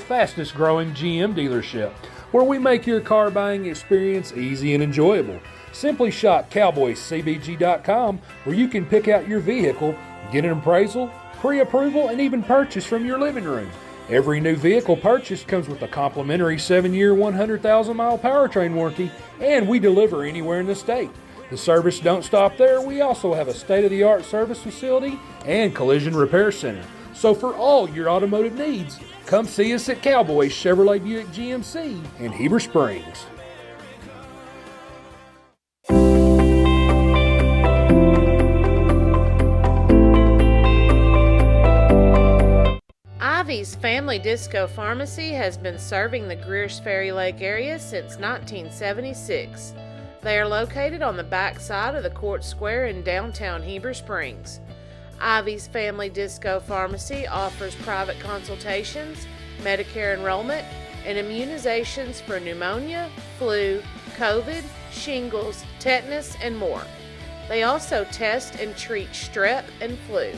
fastest growing GM dealership, where we make your car buying experience easy and enjoyable. Simply shop cowboyscbg.com, where you can pick out your vehicle, get an appraisal, pre-approval, and even purchase from your living room. Every new vehicle purchased comes with a complimentary 7-year, 100,000-mile powertrain warranty, and we deliver anywhere in the state. The service don't stop there. We also have a state-of-the-art service facility and collision repair center. So for all your automotive needs, come see us at Cowboys Chevrolet Buick GMC in Heber Springs. Ivy's Family Disco Pharmacy has been serving the Greers Ferry Lake area since 1976. They are located on the back side of the Court Square in downtown Heber Springs. Ivy's Family Disco Pharmacy offers private consultations, Medicare enrollment, and immunizations for pneumonia, flu, COVID, shingles, tetanus, and more. They also test and treat strep and flu.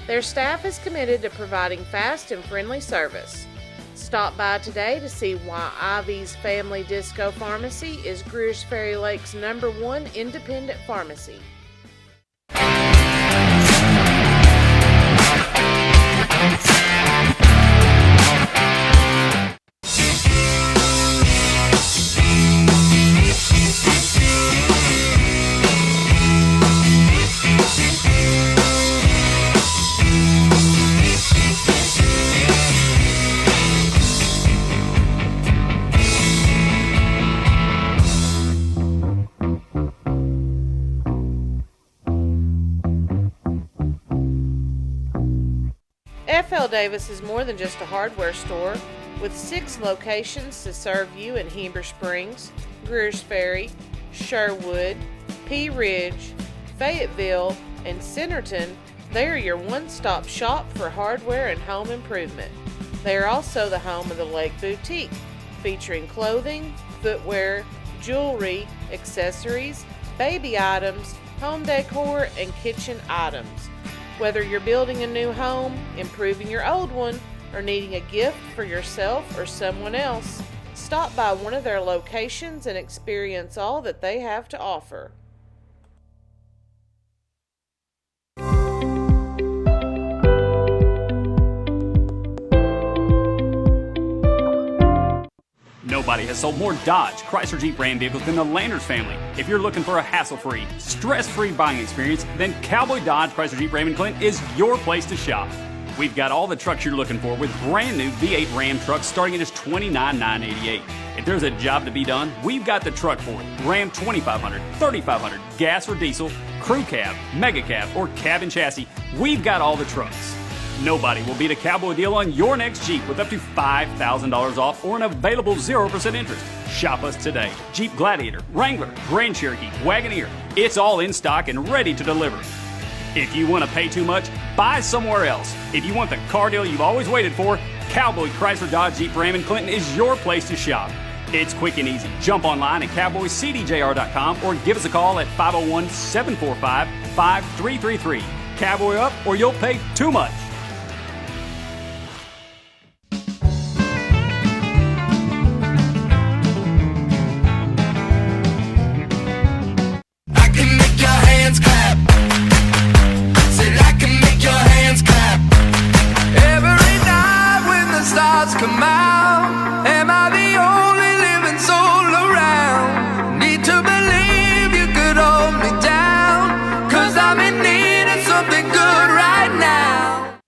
Their staff is committed to providing fast and friendly service. Stop by today to see why Ivy's Family Disco Pharmacy is Greers Ferry Lake's #1 independent pharmacy. F.L. Davis is more than just a hardware store, with 6 locations to serve you in Heber Springs, Greers Ferry, Sherwood, Pea Ridge, Fayetteville, and Centerton. They are your one-stop shop for hardware and home improvement. They are also the home of the Lake Boutique, featuring clothing, footwear, jewelry, accessories, baby items, home decor, and kitchen items. Whether you're building a new home, improving your old one, or needing a gift for yourself or someone else, stop by one of their locations and experience all that they have to offer. Nobody has sold more Dodge, Chrysler, Jeep, Ram vehicles than the Landers family. If you're looking for a hassle-free, stress-free buying experience, then Cowboy Dodge, Chrysler, Jeep, Ram, and Clinton is your place to shop. We've got all the trucks you're looking for with brand new V8 Ram trucks starting at just $29,988. If there's a job to be done, we've got the truck for it. Ram 2500, 3500, gas or diesel, crew cab, mega cab, or cab and chassis, we've got all the trucks. Nobody will beat a Cowboy deal on your next Jeep with up to $5,000 off or an available 0% interest. Shop us today. Jeep Gladiator, Wrangler, Grand Cherokee, Wagoneer. It's all in stock and ready to deliver. If you want to pay too much, buy somewhere else. If you want the car deal you've always waited for, Cowboy Chrysler Dodge Jeep Ram and Clinton is your place to shop. It's quick and easy. Jump online at cowboycdjr.com or give us a call at 501-745-5333. Cowboy up or you'll pay too much. Come out, am I the only living soul around? Need to believe you could hold me down, 'cause I'm in need of something good right now.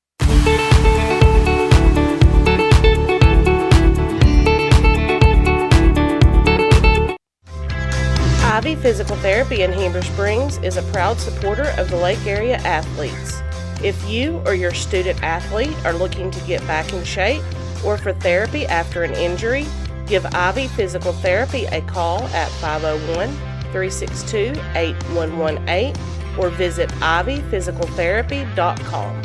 Ivy Physical Therapy in Heber Springs is a proud supporter of the Lake Area athletes. If you or your student athlete are looking to get back in shape, or for therapy after an injury, give Ivy Physical Therapy a call at 501-362-8118 or visit ivyphysicaltherapy.com.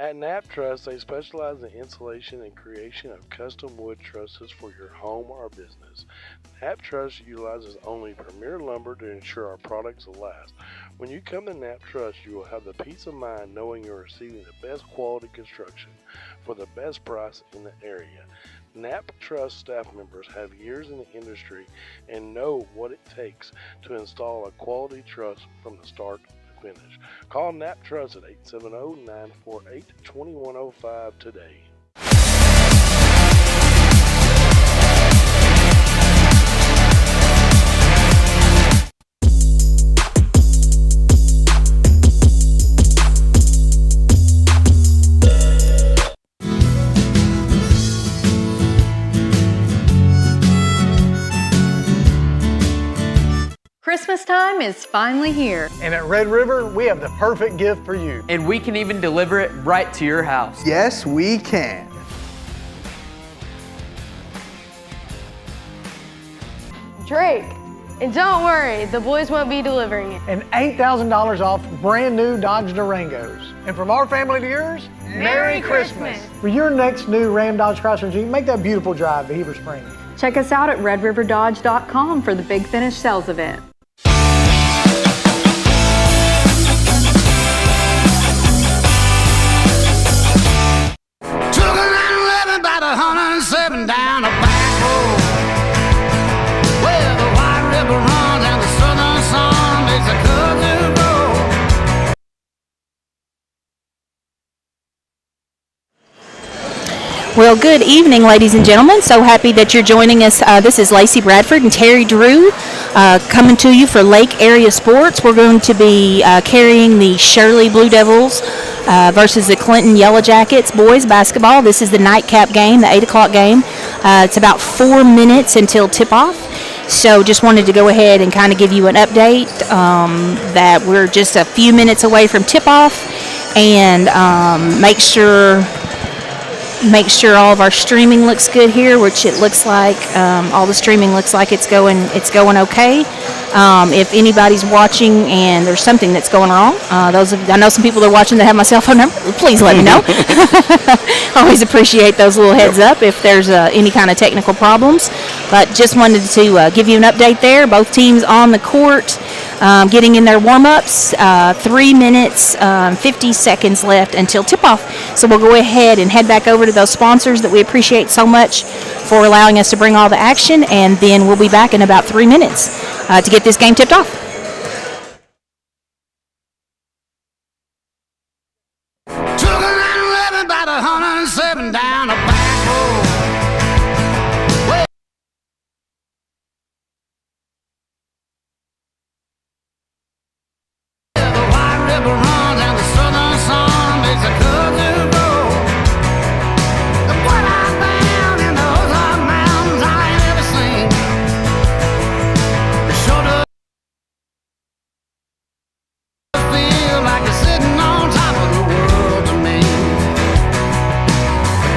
At NAP Nap Truss, they specialize in installation and creation of custom wood trusses for your home or business. Nap Truss utilizes only premier lumber to ensure our products will last. When you come to Nap Truss, you will have the peace of mind knowing you're receiving the best quality construction for the best price in the area. Nap Truss staff members have years in the industry and know what it takes to install a quality truss from the start to finish. Call Nap Truss at 870-948-2105 today. Christmas time is finally here. And at Red River, we have the perfect gift for you. And we can even deliver it right to your house. Yes, we can. Drake, and don't worry, the boys won't be delivering it. And $8,000 off brand new Dodge Durangos. And from our family to yours, Merry Christmas. For your next new Ram Dodge Chrysler Jeep, make that beautiful drive to Heber Springs. Check us out at redriverdodge.com for the Big Finish sales event. Took a 911 about 107 down a back road, where the White River runs and the southern sun makes a cousin grow. Well, good evening, ladies and gentlemen. So happy that you're joining us. This is Lacey Bradford and Terry Drew coming to you for Lake Area Sports. We're going to be carrying the Shirley Blue Devils versus the Clinton Yellow Jackets boys basketball. This is the nightcap game, the 8 o'clock game. It's about 4 minutes until tip-off. So just wanted to go ahead and kind of give you an update that we're just a few minutes away from tip-off, and make sure all of our streaming looks good here, which it looks like all the streaming looks like it's going okay. If anybody's watching and there's something that's going wrong, I know some people that are watching that have my cell phone number. Please let me know. Always appreciate those little heads up if there's any kind of technical problems. But just wanted to give you an update there. Both teams on the court, getting in their warm-ups. 3 minutes, 50 seconds left until tip-off. So we'll go ahead and head back over to those sponsors that we appreciate so much for allowing us to bring all the action, and then we'll be back in about 3 minutes to get this game tipped off. Took a 911 about 107 down a back road. Where the White River runs and the southern sun makes a cousin grow. Look what I found in those Ozark mountains I ain't ever seen. It sure does feel like you're sitting on top of the world to me.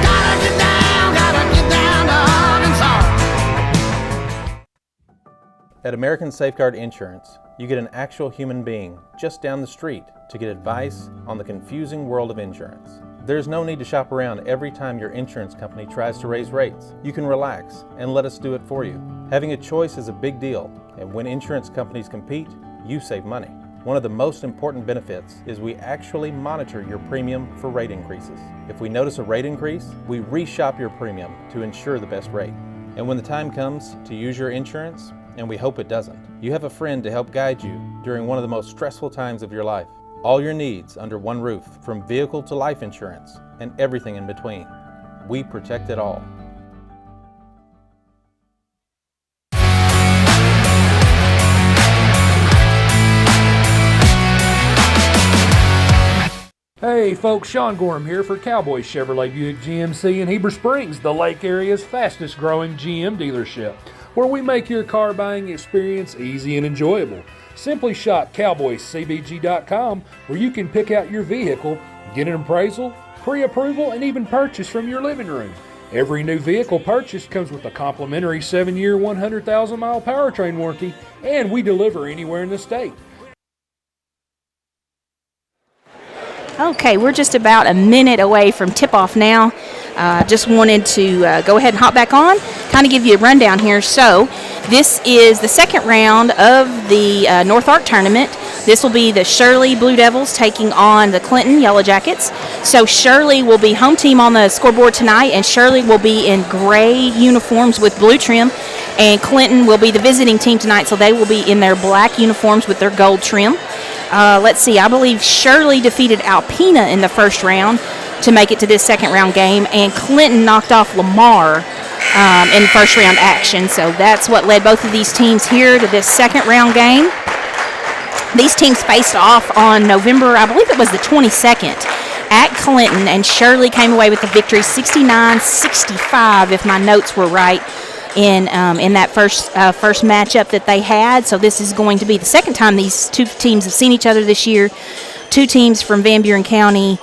Gotta get down to Arkansas. At American Safeguard Insurance, you get an actual human being just down the street to get advice on the confusing world of insurance. There's no need to shop around every time your insurance company tries to raise rates. You can relax and let us do it for you. Having a choice is a big deal, and when insurance companies compete, you save money. One of the most important benefits is we actually monitor your premium for rate increases. If we notice a rate increase, we reshop your premium to ensure the best rate. And when the time comes to use your insurance, and we hope it doesn't, you have a friend to help guide you during one of the most stressful times of your life. All your needs under one roof, from vehicle to life insurance, and everything in between. We protect it all. Hey folks, Sean Gorham here for Cowboy Chevrolet Buick GMC in Heber Springs, the Lake Area's fastest growing GM dealership, where we make your car buying experience easy and enjoyable. Simply shop cowboycbg.com, where you can pick out your vehicle, get an appraisal, pre-approval, and even purchase from your living room. Every new vehicle purchased comes with a complimentary 7-year, 100,000-mile powertrain warranty, and we deliver anywhere in the state. Okay, we're just about a minute away from tip-off now. Just wanted to go ahead and hop back on, kind of give you a rundown here. So this is the second round of the North Arc tournament. This will be the Shirley Blue Devils taking on the Clinton Yellow Jackets. So Shirley will be home team on the scoreboard tonight, and Shirley will be in gray uniforms with blue trim, and Clinton will be the visiting team tonight, so they will be in their black uniforms with their gold trim. Let's see, I believe Shirley defeated Alpena in the first round to make it to this second round game, and Clinton knocked off Lamar in first round action. So that's what led both of these teams here to this second round game. These teams faced off on November, I believe it was the 22nd, at Clinton, and Shirley came away with the victory 69-65, if my notes were right, in that first matchup that they had. So this is going to be the second time these two teams have seen each other this year. Two teams from Van Buren County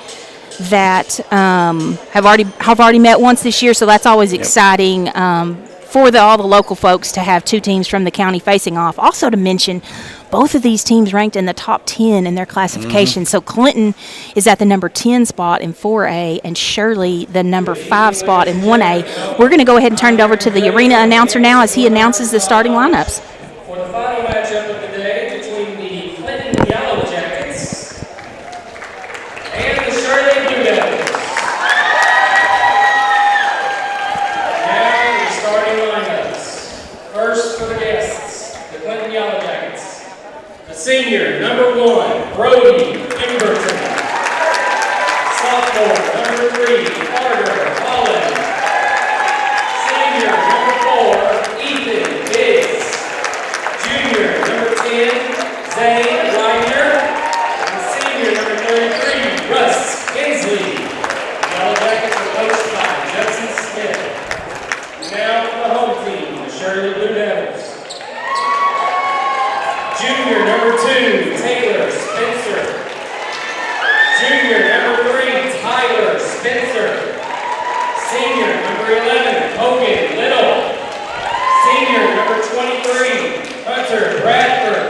that have already met once this year, so that's always exciting for all the local folks to have two teams from the county facing off. Also to mention, both of these teams ranked in the top 10 in their classification. So Clinton is at the number 10 spot in 4A, and Shirley the number 5 spot in 1A. We're going to go ahead and turn it over to the arena announcer now as he announces the starting lineups. For the final matchup of the day between the Clinton Yellow Jackets and the Shirley Blue Devils. Now the starting lineups. First for the guests, the Clinton Yellow Jackets. The senior, number 1, Brody Emberton. Sophomore, number 3, Carter Holland. Senior, number 4, Ethan Biggs. Junior, number 10, Zane Leitner. And senior, number 33, Russ Hensley. Yellow Jackets are coached by Judson Smith. Now for the home team, the Shirley Blue Devils. Junior, number 2, Taylor Spencer. Junior, number 3, Tyler Spencer. Senior, number 11, Hogan Little. Senior, number 23, Hunter Bradford.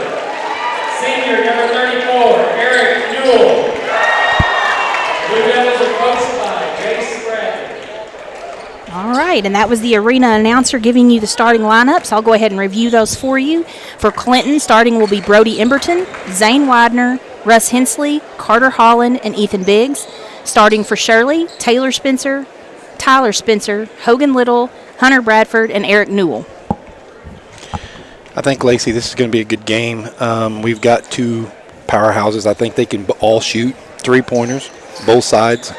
Senior, number 34, Eric Newell. Blue Devils are coached by Jace Bradford. All right, and that was the arena announcer giving you the starting lineups. I'll go ahead and review those for you. For Clinton, starting will be Brody Emberton, Zane Widener, Russ Hensley, Carter Holland, and Ethan Biggs. Starting for Shirley, Taylor Spencer, Tyler Spencer, Hogan Little, Hunter Bradford, and Eric Newell. I think, Lacey, this is going to be a good game. We've got two powerhouses. I think they can all shoot three-pointers, both sides.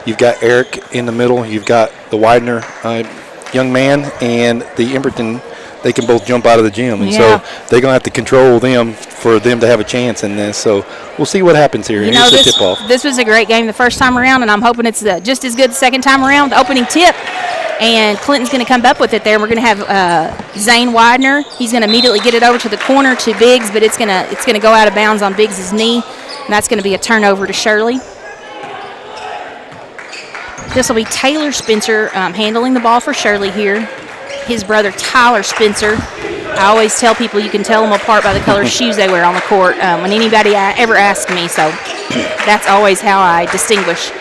You've got Eric in the middle. You've got the Widener young man and the Emberton. They can both jump out of the gym. And so they're going to have to control them for them to have a chance in this. So we'll see what happens here. Here's the tip-off. This was a great game the first time around, and I'm hoping it's just as good the second time around. The opening tip, and Clinton's going to come up with it there. We're going to have Zane Widener. He's going to immediately get it over to the corner to Biggs, but it's going to go out of bounds on Biggs' knee, and that's going to be a turnover to Shirley. This will be Taylor Spencer handling the ball for Shirley here. His brother Tyler Spencer. I always tell people you can tell them apart by the color of shoes they wear on the court when anybody ever asks me, so that's always how I distinguish.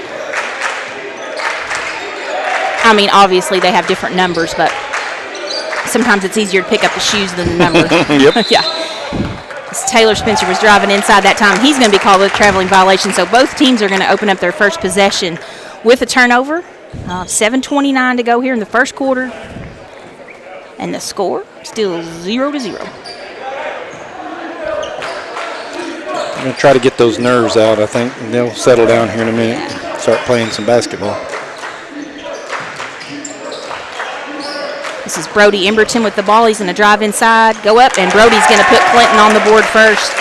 I mean, obviously they have different numbers, but sometimes it's easier to pick up the shoes than the number. Yep. Yeah. As Taylor Spencer was driving inside that time, he's going to be called with a traveling violation, so both teams are going to open up their first possession with a turnover. 7:29 to go here in the first quarter. And the score, still 0-0. I'm going to try to get those nerves out, I think, and they'll settle down here in a minute, start playing some basketball. This is Brody Emberton with the ball. He's going to drive inside, go up, and Brody's going to put Clinton on the board first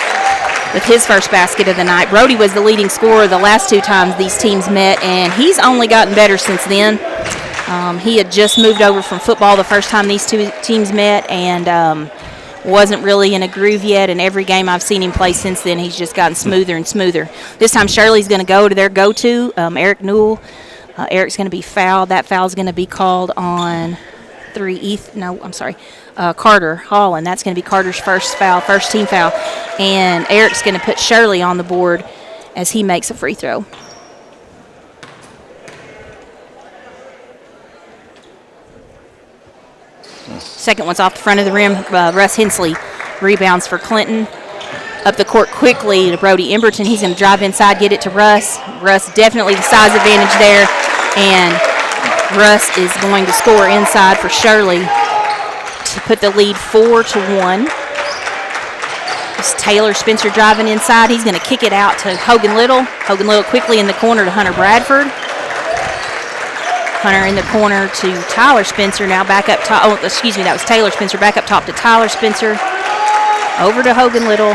with his first basket of the night. Brody was the leading scorer the last two times these teams met, and he's only gotten better since then. He had just moved over from football the first time these two teams met and wasn't really in a groove yet, and every game I've seen him play since then, he's just gotten smoother and smoother. This time Shirley's going to go to their go-to, Eric Newell. Eric's going to be fouled. That foul's going to be called on Carter Holland. That's going to be Carter's first team foul. And Eric's going to put Shirley on the board as he makes a free throw. Second one's off the front of the rim. Russ Hensley rebounds for Clinton. Up the court quickly to Brody Emberton. He's going to drive inside, get it to Russ. Russ definitely the size advantage there. And Russ is going to score inside for Shirley to put the lead 4-1. It's Taylor Spencer driving inside. He's going to kick it out to Hogan Little. Hogan Little quickly in the corner to Hunter Bradford. Hunter in the corner to Tyler Spencer. Now back up top. Oh, excuse me, that was Taylor Spencer. Back up top to Tyler Spencer. Over to Hogan Little.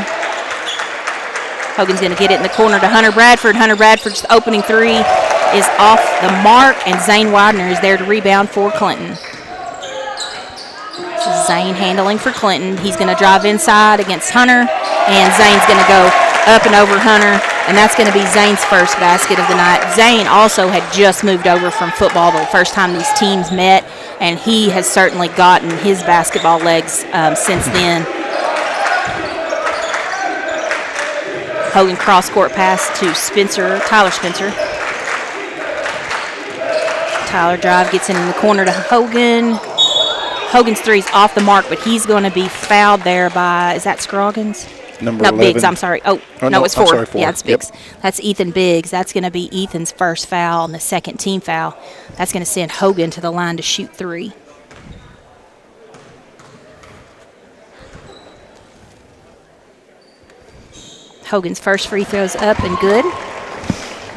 Hogan's going to get it in the corner to Hunter Bradford. Hunter Bradford's opening three is off the mark, and Zane Widener is there to rebound for Clinton. This is Zane handling for Clinton. He's going to drive inside against Hunter, and Zane's going to go up and over Hunter, and that's going to be Zane's first basket of the night. Zane also had just moved over from football the first time these teams met, and he has certainly gotten his basketball legs since then. Hogan cross-court pass to Tyler Spencer. Tyler drive, gets in the corner to Hogan. Hogan's three's off the mark, but he's going to be fouled there by, is that Scroggins? Number no, 11. Biggs, I'm sorry. Oh, no, it's 4. Sorry, 4. Yeah, it's Biggs. Yep. That's Ethan Biggs. That's going to be Ethan's first foul and the second team foul. That's going to send Hogan to the line to shoot 3. Hogan's first free throw's up and good.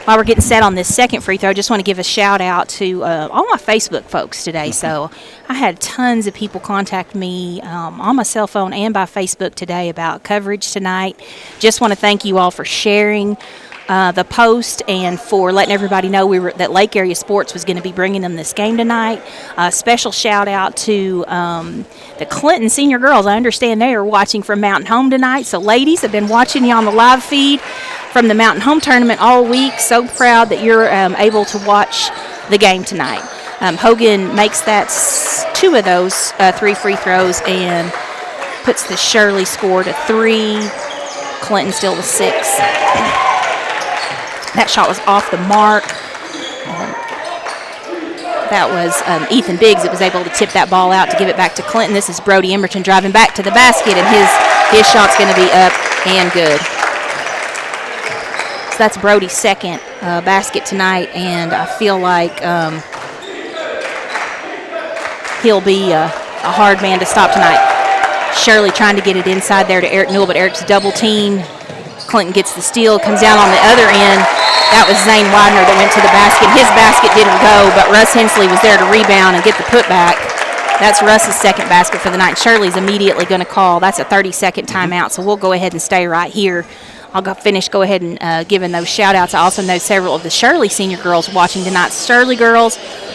While we're getting set on this second free throw, I just want to give a shout out to all my Facebook folks today. So I had tons of people contact me on my cell phone and by Facebook today about coverage tonight. Just want to thank you all for sharing the post and for letting everybody know that Lake Area Sports was going to be bringing them this game tonight. Special shout out to the Clinton senior girls. I understand they are watching from Mountain Home tonight. So ladies, I've been watching you on the live feed from the Mountain Home tournament all week. So proud that you're able to watch the game tonight. Hogan makes that 2 of those 3 free throws and puts the Shirley score to 3. Clinton still with 6. That shot was off the mark. That was Ethan Biggs that was able to tip that ball out to give it back to Clinton. This is Brody Emberton driving back to the basket, and his shot's going to be up and good. So that's Brody's second basket tonight, and I feel like he'll be a hard man to stop tonight. Shirley trying to get it inside there to Eric Newell, but Eric's double teamed. Clinton gets the steal, comes down on the other end. That was Zane Widener that went to the basket. His basket didn't go, but Russ Hensley was there to rebound and get the putback. That's Russ's second basket for the night. Shirley's immediately going to call. That's a 30-second timeout, so we'll go ahead and stay right here. I'll go ahead and giving those shout-outs. I also know several of the Shirley senior girls watching tonight. Shirley girls,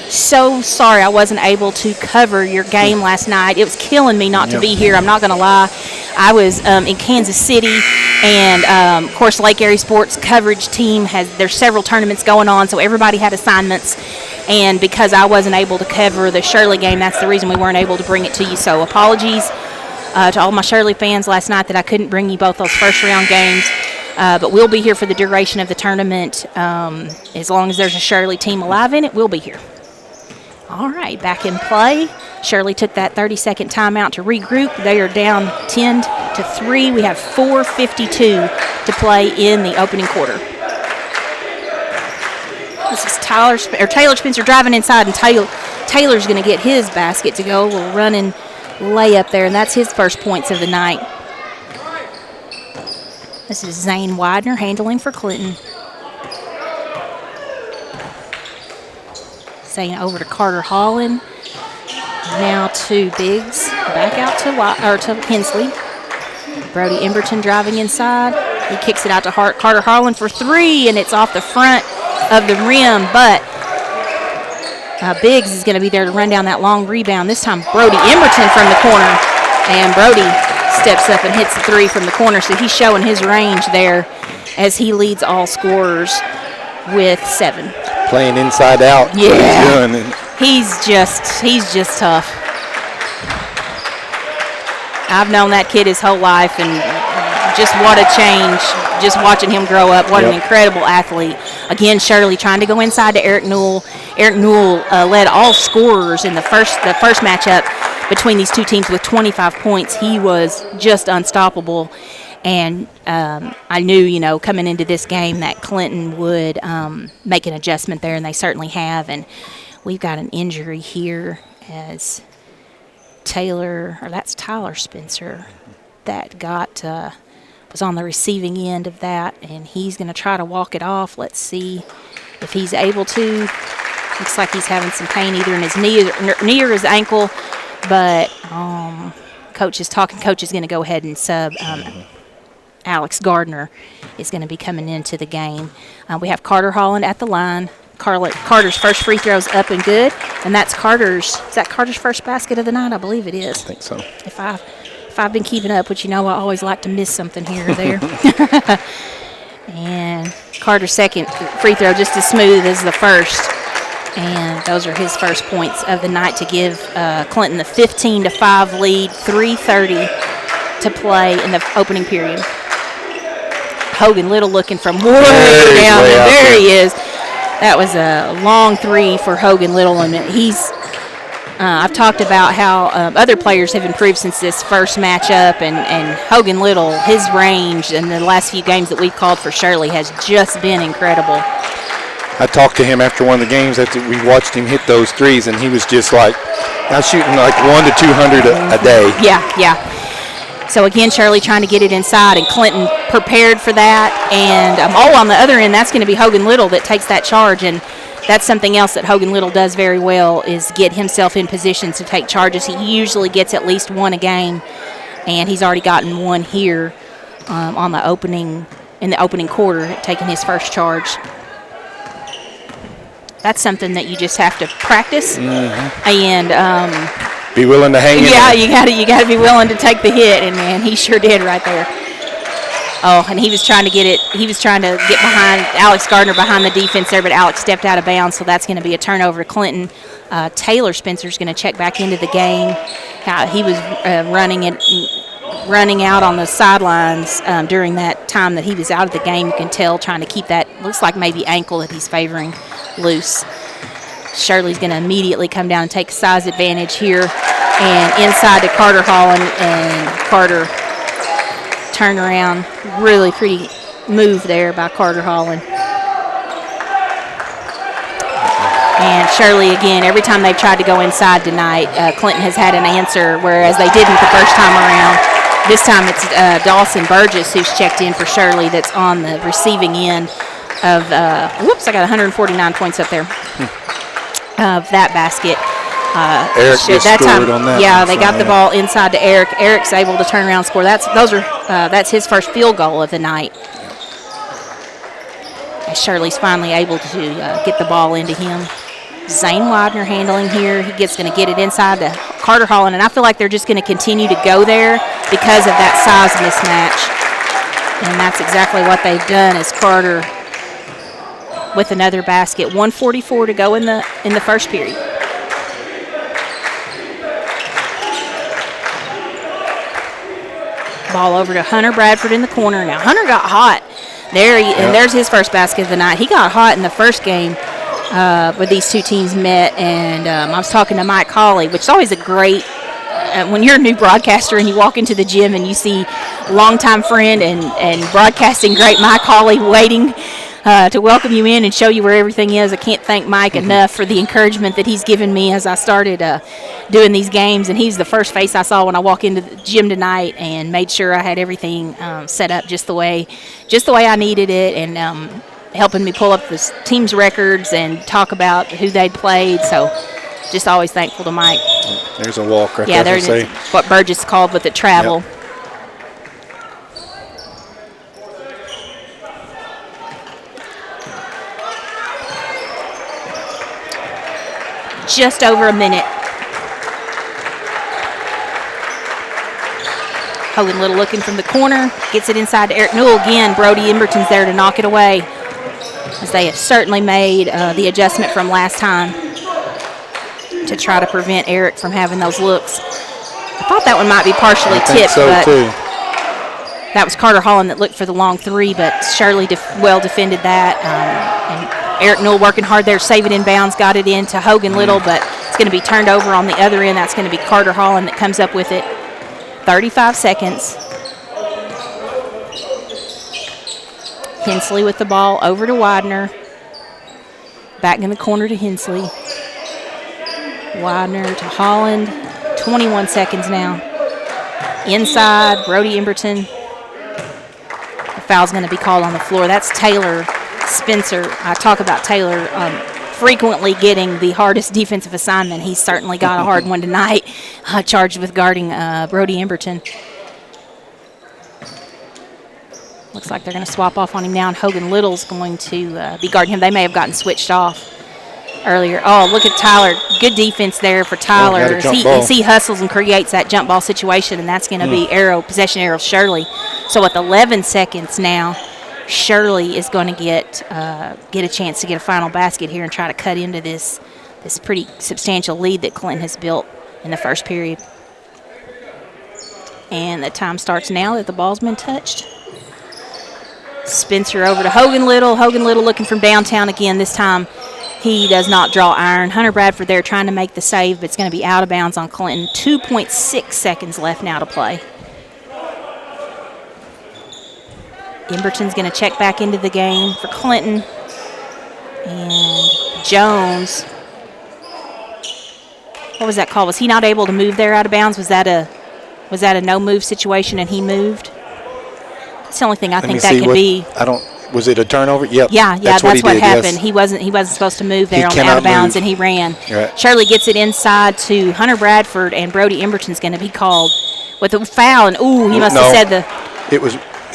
so sorry I wasn't able to cover your game last night. It was killing me not to be here. I'm not going to lie. I was in Kansas City, and, of course, Lake Area Sports coverage team there's several tournaments going on, so everybody had assignments. And because I wasn't able to cover the Shirley game, that's the reason we weren't able to bring it to you. So apologies to all my Shirley fans last night that I couldn't bring you both those first-round games. But we'll be here for the duration of the tournament. As long as there's a Shirley team alive in it, we'll be here. All right, back in play. Shirley took that 30-second timeout to regroup. They are down 10-3. We have 4:52 to play in the opening quarter. This is Taylor Spencer driving inside, and Taylor's going to get his basket to go. We'll run and lay up there, and that's his first points of the night. This is Zane Widener handling for Clinton. Zane over to Carter Holland. Now to Biggs. Back out to Hensley. Brody Emberton driving inside. He kicks it out to Carter Holland for 3, and it's off the front of the rim, but Biggs is going to be there to run down that long rebound. This time Brody Emberton from the corner, and Brody steps up and hits the 3 from the corner, so he's showing his range there as he leads all scorers with 7. Playing inside out. Yeah. He's He's just tough. I've known that kid his whole life, and just what a change, just watching him grow up. What an incredible athlete. Again, Shirley trying to go inside to Eric Newell. Eric Newell led all scorers in the first matchup. between these two teams with 25 points. He was just unstoppable. And I knew, coming into this game that Clinton would make an adjustment there, and they certainly have. And we've got an injury here as that's Tyler Spencer that was on the receiving end of that, and he's going to try to walk it off. Let's see if he's able to. Looks like he's having some pain either in his knee or his ankle, but Coach is talking. Coach is going to go ahead and sub. Alex Gardner is going to be coming into the game. We have Carter Holland at the line. Carter's first free throw is up and good, and that's Carter's first basket of the night? I believe it is. I think so. If I've been keeping up, which I always like to miss something here or there. And Carter's second free throw just as smooth as the first. And those are his first points of the night to give Clinton the 15-5 lead, 3:30 to play in the opening period. Hogan Little looking from way down, and there he is. That was a long three for Hogan Little, and I've talked about how other players have improved since this first matchup, and Hogan Little, his range in the last few games that we've called for Shirley has just been incredible. I talked to him after one of the games after we watched him hit those threes, and he was just like, I was shooting like 100 to 200 a day. Yeah. So again, Shirley trying to get it inside, and Clinton prepared for that. And on the other end, that's going to be Hogan Little that takes that charge, and that's something else that Hogan Little does very well is get himself in positions to take charges. He usually gets at least one a game, and he's already gotten one here in the opening quarter, taking his first charge. That's something that you just have to practice and be willing to hang in there. You got to be willing to take the hit, and man, he sure did right there. Oh, and he was trying to get behind Alex Gardner behind the defense there, but Alex stepped out of bounds, so that's going to be a turnover to Clinton. Taylor Spencer's going to check back into the game. He was running out on the sidelines during that time that he was out of the game. You can tell trying to keep that, looks like maybe ankle that he's favoring, loose. Shirley's going to immediately come down and take size advantage here, and inside to Carter Holland, and Carter turn around. Really pretty move there by Carter Holland. And Shirley, again, every time they've tried to go inside tonight, Clinton has had an answer, whereas they didn't the first time around. This time it's Dawson Burgess who's checked in for Shirley that's on the receiving end of, I got 149 points up there of that basket. Eric just scored on that. Yeah, they got the ball inside to Eric. Eric's able to turn around and score. That's his first field goal of the night. As Shirley's finally able to get the ball into him. Zane Widener handling here. He's going to get it inside to Carter Holland, and I feel like they're just going to continue to go there because of that size mismatch. And that's exactly what they've done as Carter with another basket. 1:44 to go in the first period. Ball over to Hunter Bradford in the corner. Now Hunter got hot there, and there's his first basket of the night. He got hot in the first game where these two teams met, and I was talking to Mike Hawley, which is always a great when you're a new broadcaster and you walk into the gym and you see longtime friend and broadcasting great Mike Hawley waiting to welcome you in and show you where everything is. I can't thank Mike enough for the encouragement that he's given me as I started doing these games, and he's the first face I saw when I walked into the gym tonight and made sure I had everything set up just the way I needed it, and helping me pull up the team's records and talk about who they'd played. So just always thankful to Mike. There's a walk right there. Yeah, there's what Burgess called with the travel. Yep. Just over a minute. Hogan Little looking from the corner, gets it inside to Eric Newell again. Brody Emberton's there to knock it away, as they have certainly made the adjustment from last time to try to prevent Eric from having those looks. I thought that one might be partially tipped, but too. That was Carter Holland that looked for the long three, but Shirley well defended that. And Eric Newell working hard there, saving in bounds, got it into Hogan Little, but It's going to be turned over on the other end. That's going to be Carter Holland that comes up with it. 35 seconds. Hensley with the ball over to Widener. Back in the corner to Hensley. Widener to Holland. 21 seconds now. Inside, Brody Emberton. The foul's going to be called on the floor. That's Taylor Spencer. I talk about Taylor frequently getting the hardest defensive assignment. He's certainly got a hard one tonight, charged with guarding Brody Emberton. Looks like they're going to swap off on him now, and Hogan Little's going to be guarding him. They may have gotten switched off earlier. Oh, look at Tyler. Good defense there for Tyler. As he hustles and creates that jump ball situation, and that's going to be possession arrow Shirley. So with 11 seconds now, Shirley is going to get a chance to get a final basket here and try to cut into this pretty substantial lead that Clinton has built in the first period. And the time starts now that the ball's been touched. Spencer over to Hogan Little. Hogan Little looking from downtown again. This time he does not draw iron. Hunter Bradford there trying to make the save, but it's going to be out of bounds on Clinton. 2.6 seconds left now to play. Emberton's going to check back into the game for Clinton. And Jones. What was that call? Was he not able to move there out of bounds? Was that a no-move situation and he moved? That's the only thing I think that could be. Was it a turnover? Yep. Yeah, that's what happened. Yes. He wasn't supposed to move there on the out of bounds, and he ran. Right. Shirley gets it inside to Hunter Bradford, and Brody Emberton's going to be called with a foul. And he must have said the.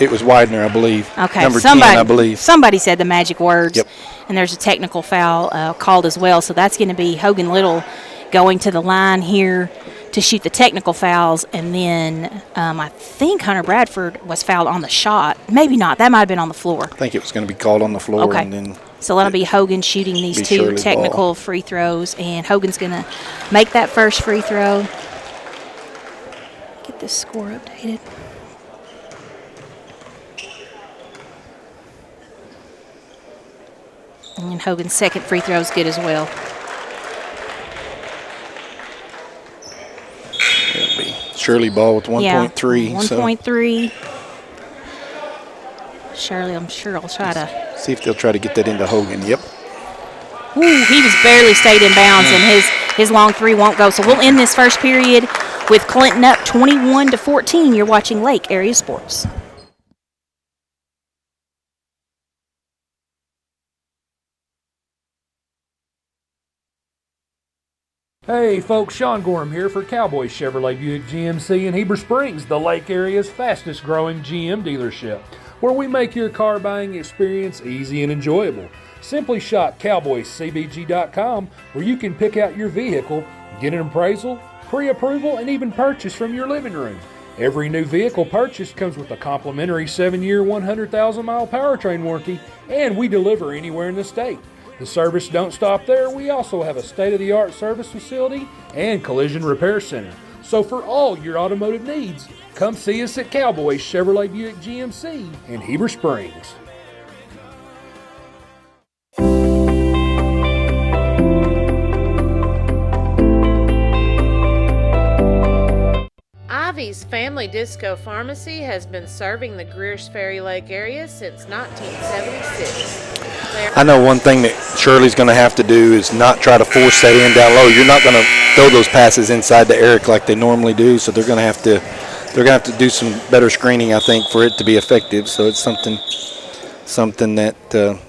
It was Widener, I believe. Okay, Number 10, I believe. Somebody said the magic words. Yep. And there's a technical foul called as well. So that's going to be Hogan Little going to the line here to shoot the technical fouls, and then I think Hunter Bradford was fouled on the shot. Maybe not. That might have been on the floor. I think it was going to be called on the floor. Okay. And then so that'll be Hogan shooting these two Shirley technical free throws, and Hogan's going to make that first free throw. Get this score updated. And Hogan's second free throw is good as well. It'll be Shirley ball with 1.3. Yeah, 1.3. Shirley, I'm sure will try to. See if they'll try to get that into Hogan. Yep. Ooh, he was barely stayed in bounds, and his long three won't go. So we'll end this first period with Clinton up 21-14. You're watching Lake Area Sports. Hey folks, Sean Gorham here for Cowboy Chevrolet Buick GMC in Heber Springs, the Lake Area's fastest growing GM dealership, where we make your car buying experience easy and enjoyable. Simply shop cowboycbg.com, where you can pick out your vehicle, get an appraisal, pre-approval, and even purchase from your living room. Every new vehicle purchased comes with a complimentary 7-year, 100,000-mile powertrain warranty, and we deliver anywhere in the state. The service don't stop there. We also have a state-of-the-art service facility and collision repair center. So for all your automotive needs, come see us at Cowboy Chevrolet Buick GMC in Heber Springs. Ivy's Family Disco Pharmacy has been serving the Greers Ferry Lake area since 1976. I know one thing that Shirley's going to have to do is not try to force that in down low. You're not going to throw those passes inside to Eric like they normally do, so they're going to have to do some better screening, I think, for it to be effective. So it's something that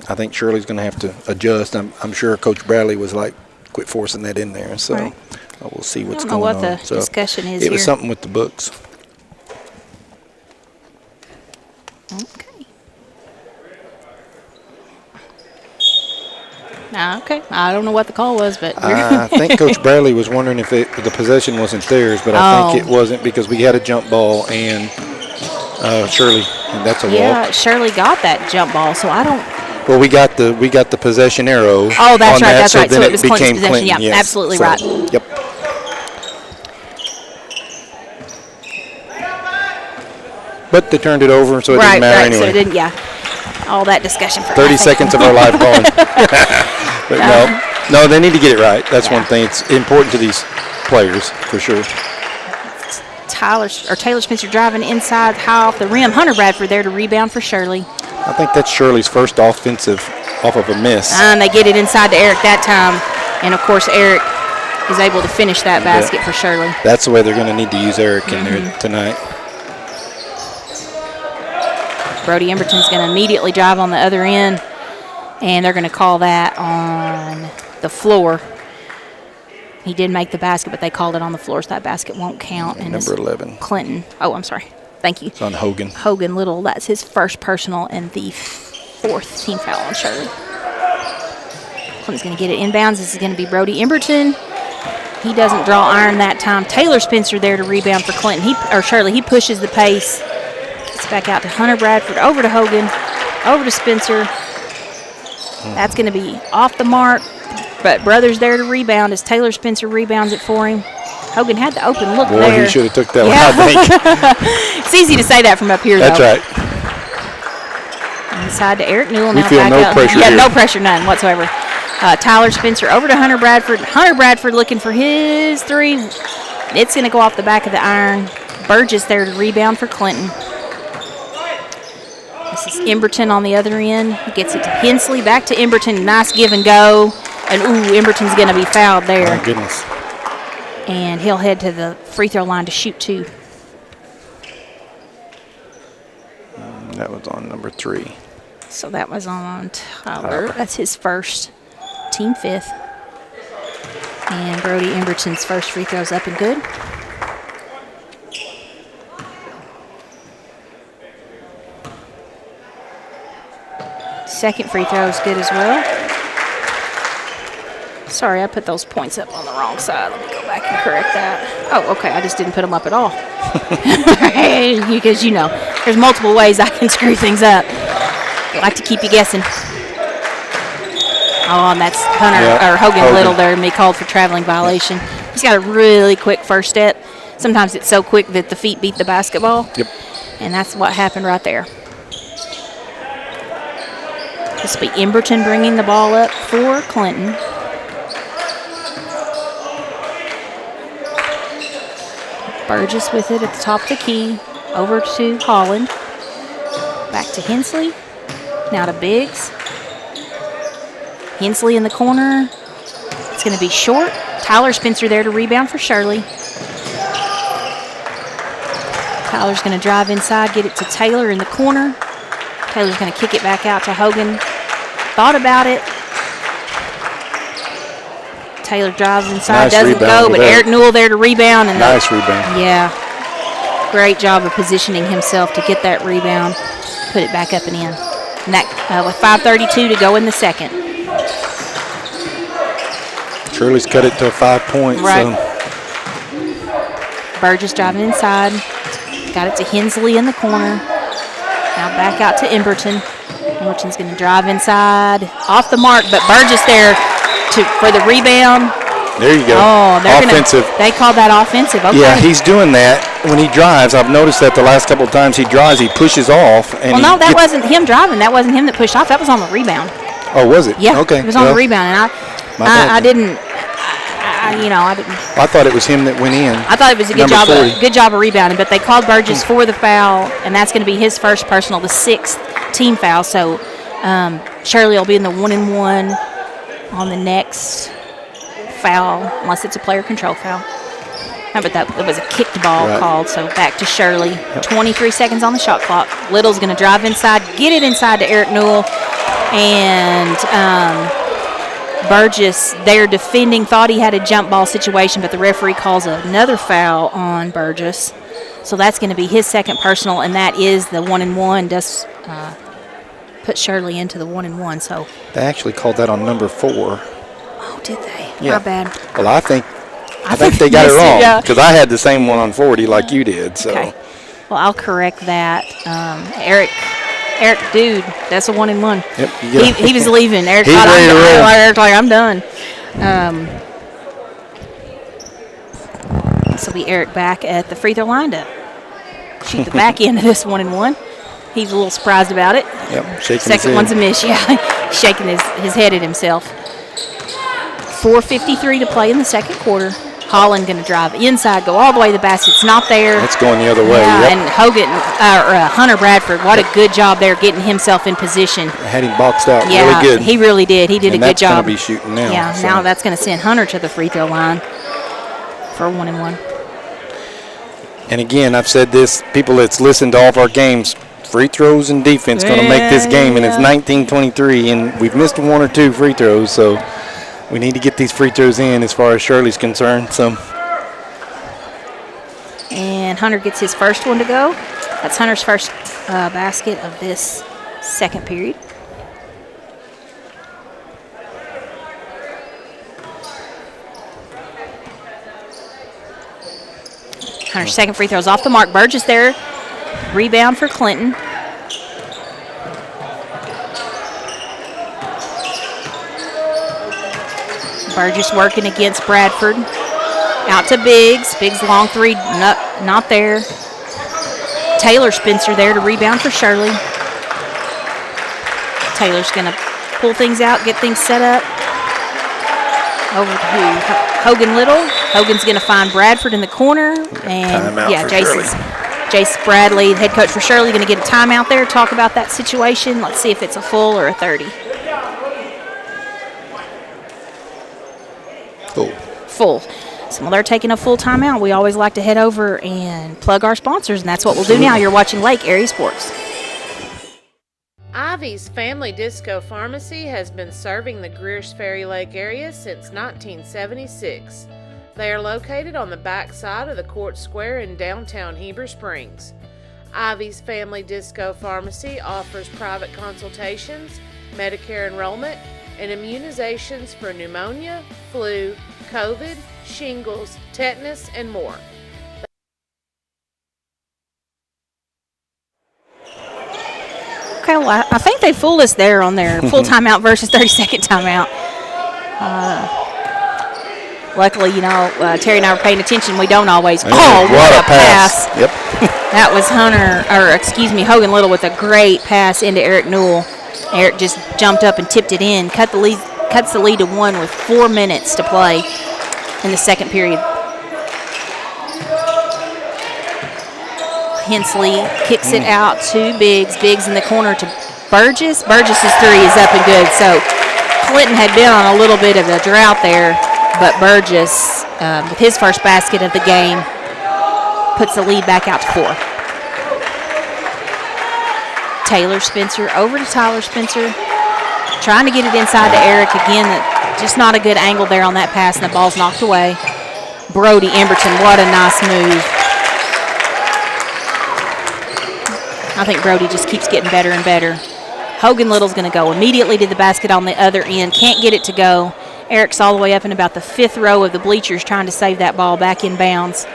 I think Shirley's going to have to adjust. I'm sure Coach Bradley was like, quit forcing that in there. So right. We'll see what's going on. I don't know what the discussion is here. It was here. something with the books. Okay. Okay. I don't know what the call was, but I think Coach Bradley was wondering if the possession wasn't theirs, but I think it wasn't because we had a jump ball and Shirley, and that's a walk. Yeah, Shirley got that jump ball, so I don't. Well, we got the possession arrow. Oh, that's on right. That, That's so right. then So it was became Clinton's possession. Clinton. Yeah, yes. absolutely So, right. Yep. But they turned it over, so it didn't matter anyway. So it didn't. Yeah. All that discussion for 30 seconds of our life gone. But no. No, they need to get it right. That's one thing. It's important to these players for sure. Taylor Spencer driving inside, high off the rim. Hunter Bradford there to rebound for Shirley. I think that's Shirley's first offensive off of a miss. And they get it inside to Eric that time. And, of course, Eric is able to finish that basket for Shirley. That's the way they're going to need to use Eric in there tonight. Brody Emberton's going to immediately drive on the other end, and they're going to call that on the floor. He did make the basket, but they called it on the floor, so that basket won't count. And number 11. Clinton. Oh, I'm sorry. Thank you. It's on Hogan. Hogan Little. That's his first personal and the 4th team foul on Shirley. Clinton's going to get it inbounds. This is going to be Brody Emberton. He doesn't draw iron that time. Taylor Spencer there to rebound for Clinton. Shirley. He pushes the pace. Gets back out to Hunter Bradford. Over to Hogan. Over to Spencer. That's going to be off the mark. But Brothers there to rebound as Taylor Spencer rebounds it for him. Hogan had the open look there. Boy, he should have took that one, I think. It's easy to say that from up here, That's though. right. Inside to Eric Newell. We now feel back no up. pressure Yeah, here. no pressure, none whatsoever. Tyler Spencer over to Hunter Bradford. Hunter Bradford looking for his 3. It's going to go off the back of the iron. Burgess there to rebound for Clinton. This is Emberton on the other end. He gets it to Hensley. Back to Emberton. Nice give and go. And, Emberton's going to be fouled there. My goodness. And he'll head to the free throw line to shoot 2. That was on number 3. So that was on Tyler. That's his first, team 5th. And Brody Emberton's first free throw's up and good. Second free throw is good as well. Sorry, I put those points up on the wrong side. Let me go back and correct that. Oh, okay, I just didn't put them up at all. Because, there's multiple ways I can screw things up. I like to keep you guessing. Oh, and that's Hogan Little there, and be called for traveling violation. He's got a really quick first step. Sometimes it's so quick that the feet beat the basketball. Yep. And that's what happened right there. This will be Emberton bringing the ball up for Clinton. Burgess with it at the top of the key. Over to Holland. Back to Hensley. Now to Biggs. Hensley in the corner. It's going to be short. Tyler Spencer there to rebound for Shirley. Tyler's going to drive inside, get it to Taylor in the corner. Taylor's going to kick it back out to Hogan. Thought about it. Taylor drives inside, doesn't go, but Eric Newell there to rebound. And nice rebound. Yeah. Great job of positioning himself to get that rebound, put it back up and in. And that with 5:32 to go in the second. Shirley's cut it to 5 points. Right. Burgess driving inside. Got it to Hensley in the corner. Now back out to Emberton. Emberton's going to drive inside. Off the mark, but Burgess there for the rebound. There you go. Oh, offensive. They called that offensive. Okay. Yeah, he's doing that when he drives. I've noticed that the last couple of times he drives, he pushes off. And well, no, that wasn't him driving. That wasn't him that pushed off. That was on the rebound. Oh, was it? Yeah. Okay. It was on the rebound, and I didn't. I thought it was him that went in. I thought it was a good job of rebounding, but they called Burgess for the foul, and that's going to be his first personal, the 6th team foul. So Shirley will be in the 1-and-1 on the next foul, unless it's a player control foul. How about that? It was a kicked ball called, so back to Shirley. 23 seconds on the shot clock. Little's going to drive inside, get it inside to Eric Newell, and Burgess there defending, thought he had a jump ball situation, but the referee calls another foul on Burgess. So that's going to be his second personal, and that is the 1-and-1. Does put Shirley into the 1-and-1. So they actually called that on number 4. Oh, did they? Yeah. My bad. Well, I think they got it wrong because I had the same one on 40 like you did. So. Okay. Well, I'll correct that. Eric, dude, that's a 1-and-1. Yep. He was leaving. Eric thought I'm done. This will be Eric back at the free throw line to shoot the back end of this 1-and-1. He's a little surprised about it. Yep. Shaking Second one's a miss. Yeah, shaking his head at himself. 4:53 to play in the second quarter. Holland going to drive inside, go all the way to the basket. It's not there. It's going the other way. Yeah, Yep. and Hunter Bradford, what a good job there getting himself in position. Had him boxed out Yeah, really good. he really did. He did And a good job. That's going to be shooting now. Yeah, so. now that's going to send Hunter to the free throw line for 1-1. And again, I've said this, people that's listened to all of our games, free throws and defense going to make this game, and it's 19-23, and we've missed 1 or 2 free throws, so we need to get these free throws in as far as Shirley's concerned. So. And Hunter gets his first one to go. That's Hunter's first basket of this second period. Hunter's second free throw is off the mark. Burgess there. Rebound for Clinton. Burgess working against Bradford. Out to Biggs. Biggs long three, not there. Taylor Spencer there to rebound for Shirley. Taylor's going to pull things out, get things set up. Over to who? Hogan Little. Hogan's going to find Bradford in the corner. And timeout for Jace Bradley, head coach for Shirley, going to get a timeout there, talk about that situation. Let's see if it's a full or a 30. Full. So while they're taking a full timeout, we always like to head over and plug our sponsors, and that's what we'll do now. You're watching Lake Area Sports. Ivy's Family Disco Pharmacy has been serving the Greers Ferry Lake area since 1976. They are located on the back side of the Court Square in downtown Heber Springs. Ivy's Family Disco Pharmacy offers private consultations, Medicare enrollment, and immunizations for pneumonia, flu, COVID, shingles, tetanus, and more. Okay, well, I think they fooled us there on their full timeout versus 30-second timeout. Luckily, Terry and I were paying attention. We don't always. What a pass. Yep. That was Hogan Little with a great pass into Eric Newell. Eric just jumped up and tipped it in, cuts the lead to 1 with 4 minutes to play in the second period. Hensley kicks it out to Biggs. Biggs in the corner to Burgess. Burgess's three is up and good. So Clinton had been on a little bit of a drought there, but Burgess, with his first basket of the game, puts the lead back out to 4. Taylor Spencer over to Tyler Spencer, trying to get it inside to Eric again. Just not a good angle there on that pass, and the ball's knocked away. Brody Emberton, what a nice move. I think Brody just keeps getting better and better. Hogan Little's going to go immediately to the basket on the other end. Can't get it to go. Eric's all the way up in about the 5th row of the bleachers trying to save that ball back in bounds.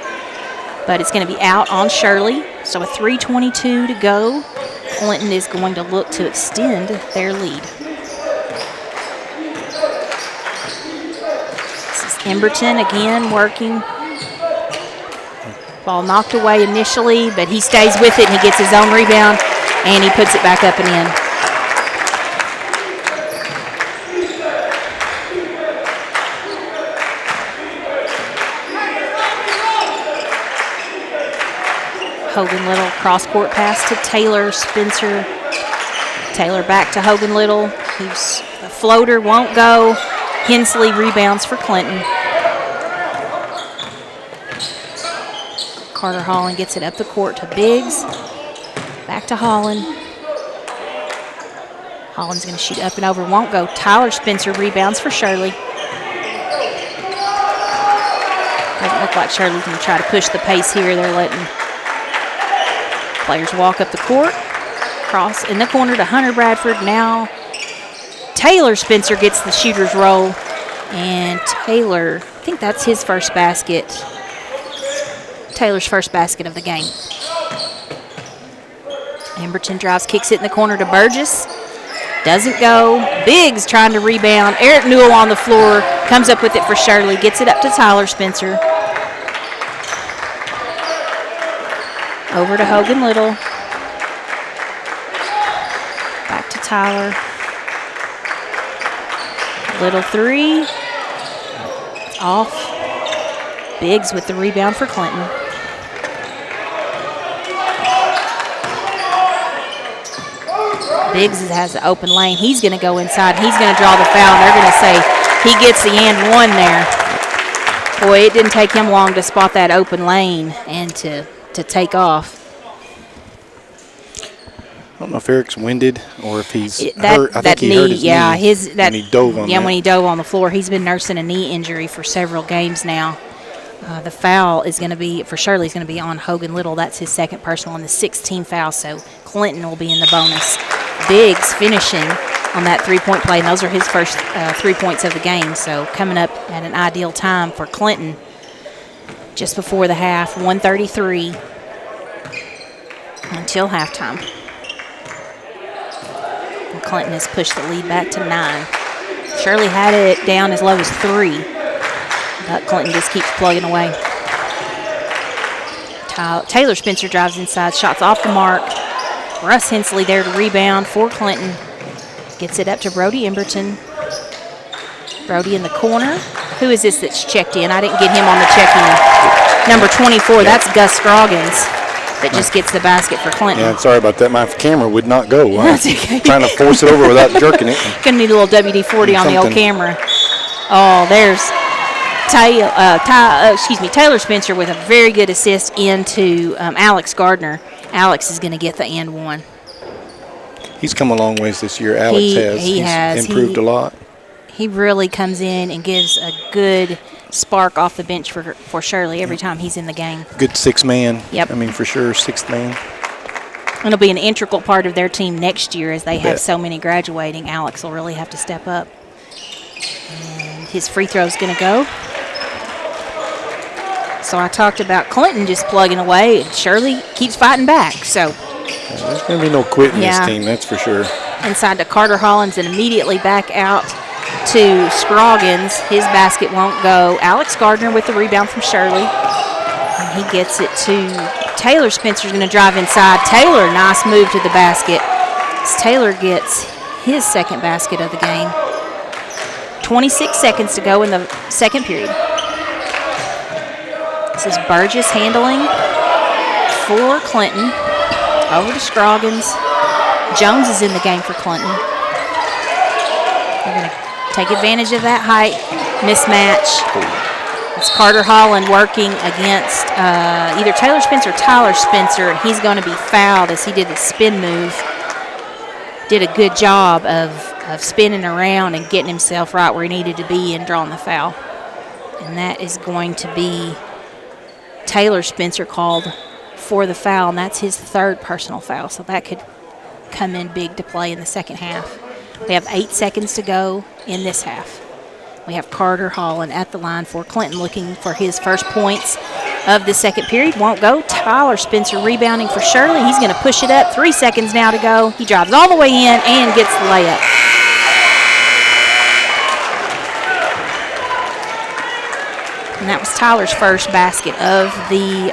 But it's going to be out on Shirley. So with 3:22 to go, Clinton is going to look to extend their lead. This is Emberton again working. Ball knocked away initially, but he stays with it and he gets his own rebound and he puts it back up and in. Hogan Little cross-court pass to Taylor Spencer. Taylor back to Hogan Little, who's a floater, won't go. Hensley rebounds for Clinton. Carter Holland gets it up the court to Biggs. Back to Holland. Holland's going to shoot up and over, won't go. Tyler Spencer rebounds for Shirley. Doesn't look like Shirley's going to try to push the pace here. They're letting players walk up the court. Cross in the corner to Hunter Bradford. Now Taylor Spencer gets the shooter's roll. And Taylor, I think that's his first basket. Taylor's first basket of the game. Emberton drives, kicks it in the corner to Burgess. Doesn't go. Biggs trying to rebound. Eric Newell on the floor. Comes up with it for Shirley. Gets it up to Tyler Spencer. Over to Hogan Little. Back to Tyler. Little three. off. Biggs with the rebound for Clinton. Biggs has an open lane. He's going to go inside. He's going to draw the foul. And they're going to say he gets the and one there. Boy, it didn't take him long to spot that open lane and to take off. I don't know if Eric's winded or if he's hurt. I think he hurt his knee when he dove on when he dove on the floor. He's been nursing a knee injury for several games now. The foul is going to be, for Shirley, is going to be on Hogan Little. That's his second personal and the 16th foul, so Clinton will be in the bonus. Biggs finishing on that three-point play, and those are his first 3 points of the game. So coming up at an ideal time for Clinton just before the half, 1:33 until halftime. And Clinton has pushed the lead back to 9. Shirley had it down as low as 3, but Clinton just keeps plugging away. Taylor Spencer drives inside, shots off the mark. Russ Hensley there to rebound for Clinton. Gets it up to Brody Emberton. Brody in the corner. Who is this that's checked in? I didn't get him on the check-in. Number 24, that's Gus Scroggins that just gets the basket for Clinton. Yeah, sorry about that. My camera would not go. That's okay. Trying to force it over without jerking it. Gonna need a little WD-40 on the old camera. Oh, there's Taylor Spencer with a very good assist into Alex Gardner. Alex is going to get the and one. He's come a long ways this year. Alex has. He's improved a lot. He really comes in and gives a good spark off the bench for Shirley every time he's in the game. Good sixth man. Yep. I mean, for sure, sixth man. And it'll be an integral part of their team next year as they have so many graduating. Alex will really have to step up. And his free throw is going to go. So I talked about Clinton just plugging away, and Shirley keeps fighting back. So there's going to be no quitting this team, that's for sure. Inside to Carter Hollins and immediately back out to Scroggins. His basket won't go. Alex Gardner with the rebound from Shirley. And he gets it to Taylor. Spencer's going to drive inside. Taylor, nice move to the basket. As Taylor gets his second basket of the game. 26 seconds to go in the second period. This is Burgess handling for Clinton. Over to Scroggins. Jones is in the game for Clinton. They're going to take advantage of that height mismatch. It's Carter Holland working against either Taylor Spencer or Tyler Spencer, and he's going to be fouled as he did the spin move. Did a good job of spinning around and getting himself right where he needed to be and drawing the foul. And that is going to be Taylor Spencer called for the foul, and that's his third personal foul, so that could come in big to play in the second half. We have 8 seconds to go in this half. We have Carter Holland at the line for Clinton looking for his first points of the second period. Won't go. Tyler Spencer rebounding for Shirley. He's going to push it up. 3 seconds now to go. He drives all the way in and gets the layup. And that was Tyler's first basket of the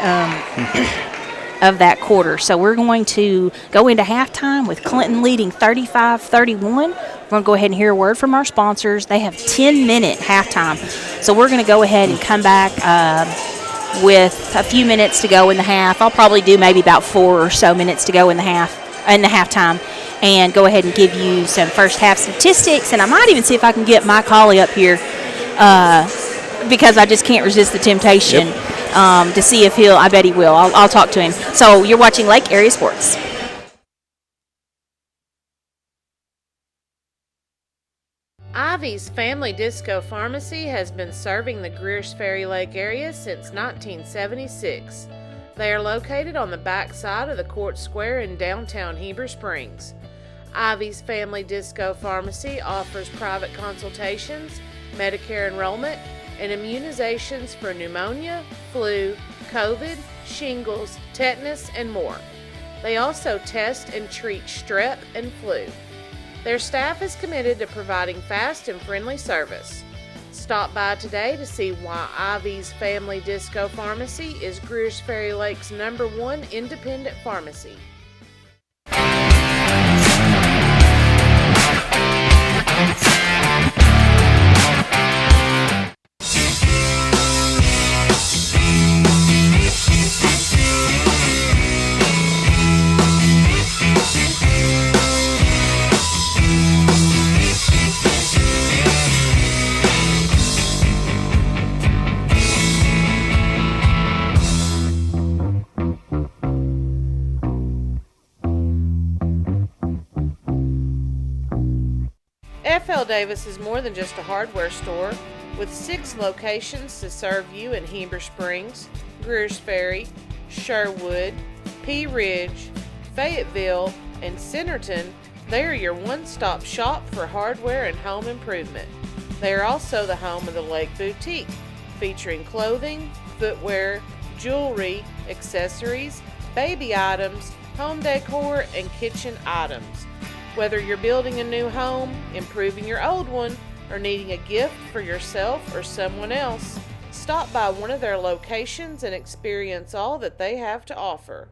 of that quarter. So we're going to go into halftime with Clinton leading 35-31. We're going to go ahead and hear a word from our sponsors. They have 10-minute halftime. So we're going to go ahead and come back with a few minutes to go in the half. I'll probably do maybe about 4 or so minutes to go in the halftime, and go ahead and give you some first half statistics. And I might even see if I can get Mike Hawley up here because I just can't resist the temptation. Yep. To see if I bet he will. I'll talk to him. So you're watching Lake Area Sports. Ivy's Family Disco Pharmacy has been serving the Greers Ferry Lake area since 1976. They are located on the back side of the Court Square in downtown Heber Springs. Ivy's Family Disco Pharmacy offers private consultations, Medicare enrollment, and immunizations for pneumonia, flu, COVID, shingles, tetanus, and more. They also test and treat strep and flu. Their staff is committed to providing fast and friendly service. Stop by today to see why Ivy's Family Disco Pharmacy is Greers Ferry Lake's #1 independent pharmacy. F.L. Davis is more than just a hardware store, with 6 locations to serve you in Heber Springs, Greers Ferry, Sherwood, Pea Ridge, Fayetteville, and Centerton. They are your one-stop shop for hardware and home improvement. They are also the home of the Lake Boutique, featuring clothing, footwear, jewelry, accessories, baby items, home decor, and kitchen items. Whether you're building a new home, improving your old one, or needing a gift for yourself or someone else, stop by one of their locations and experience all that they have to offer.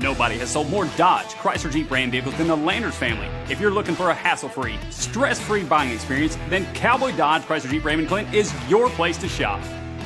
Nobody has sold more Dodge, Chrysler Jeep Ram vehicles than the Landers family. If you're looking for a hassle-free, stress-free buying experience, then Cowboy Dodge, Chrysler Jeep Ram in Clinton is your place to shop.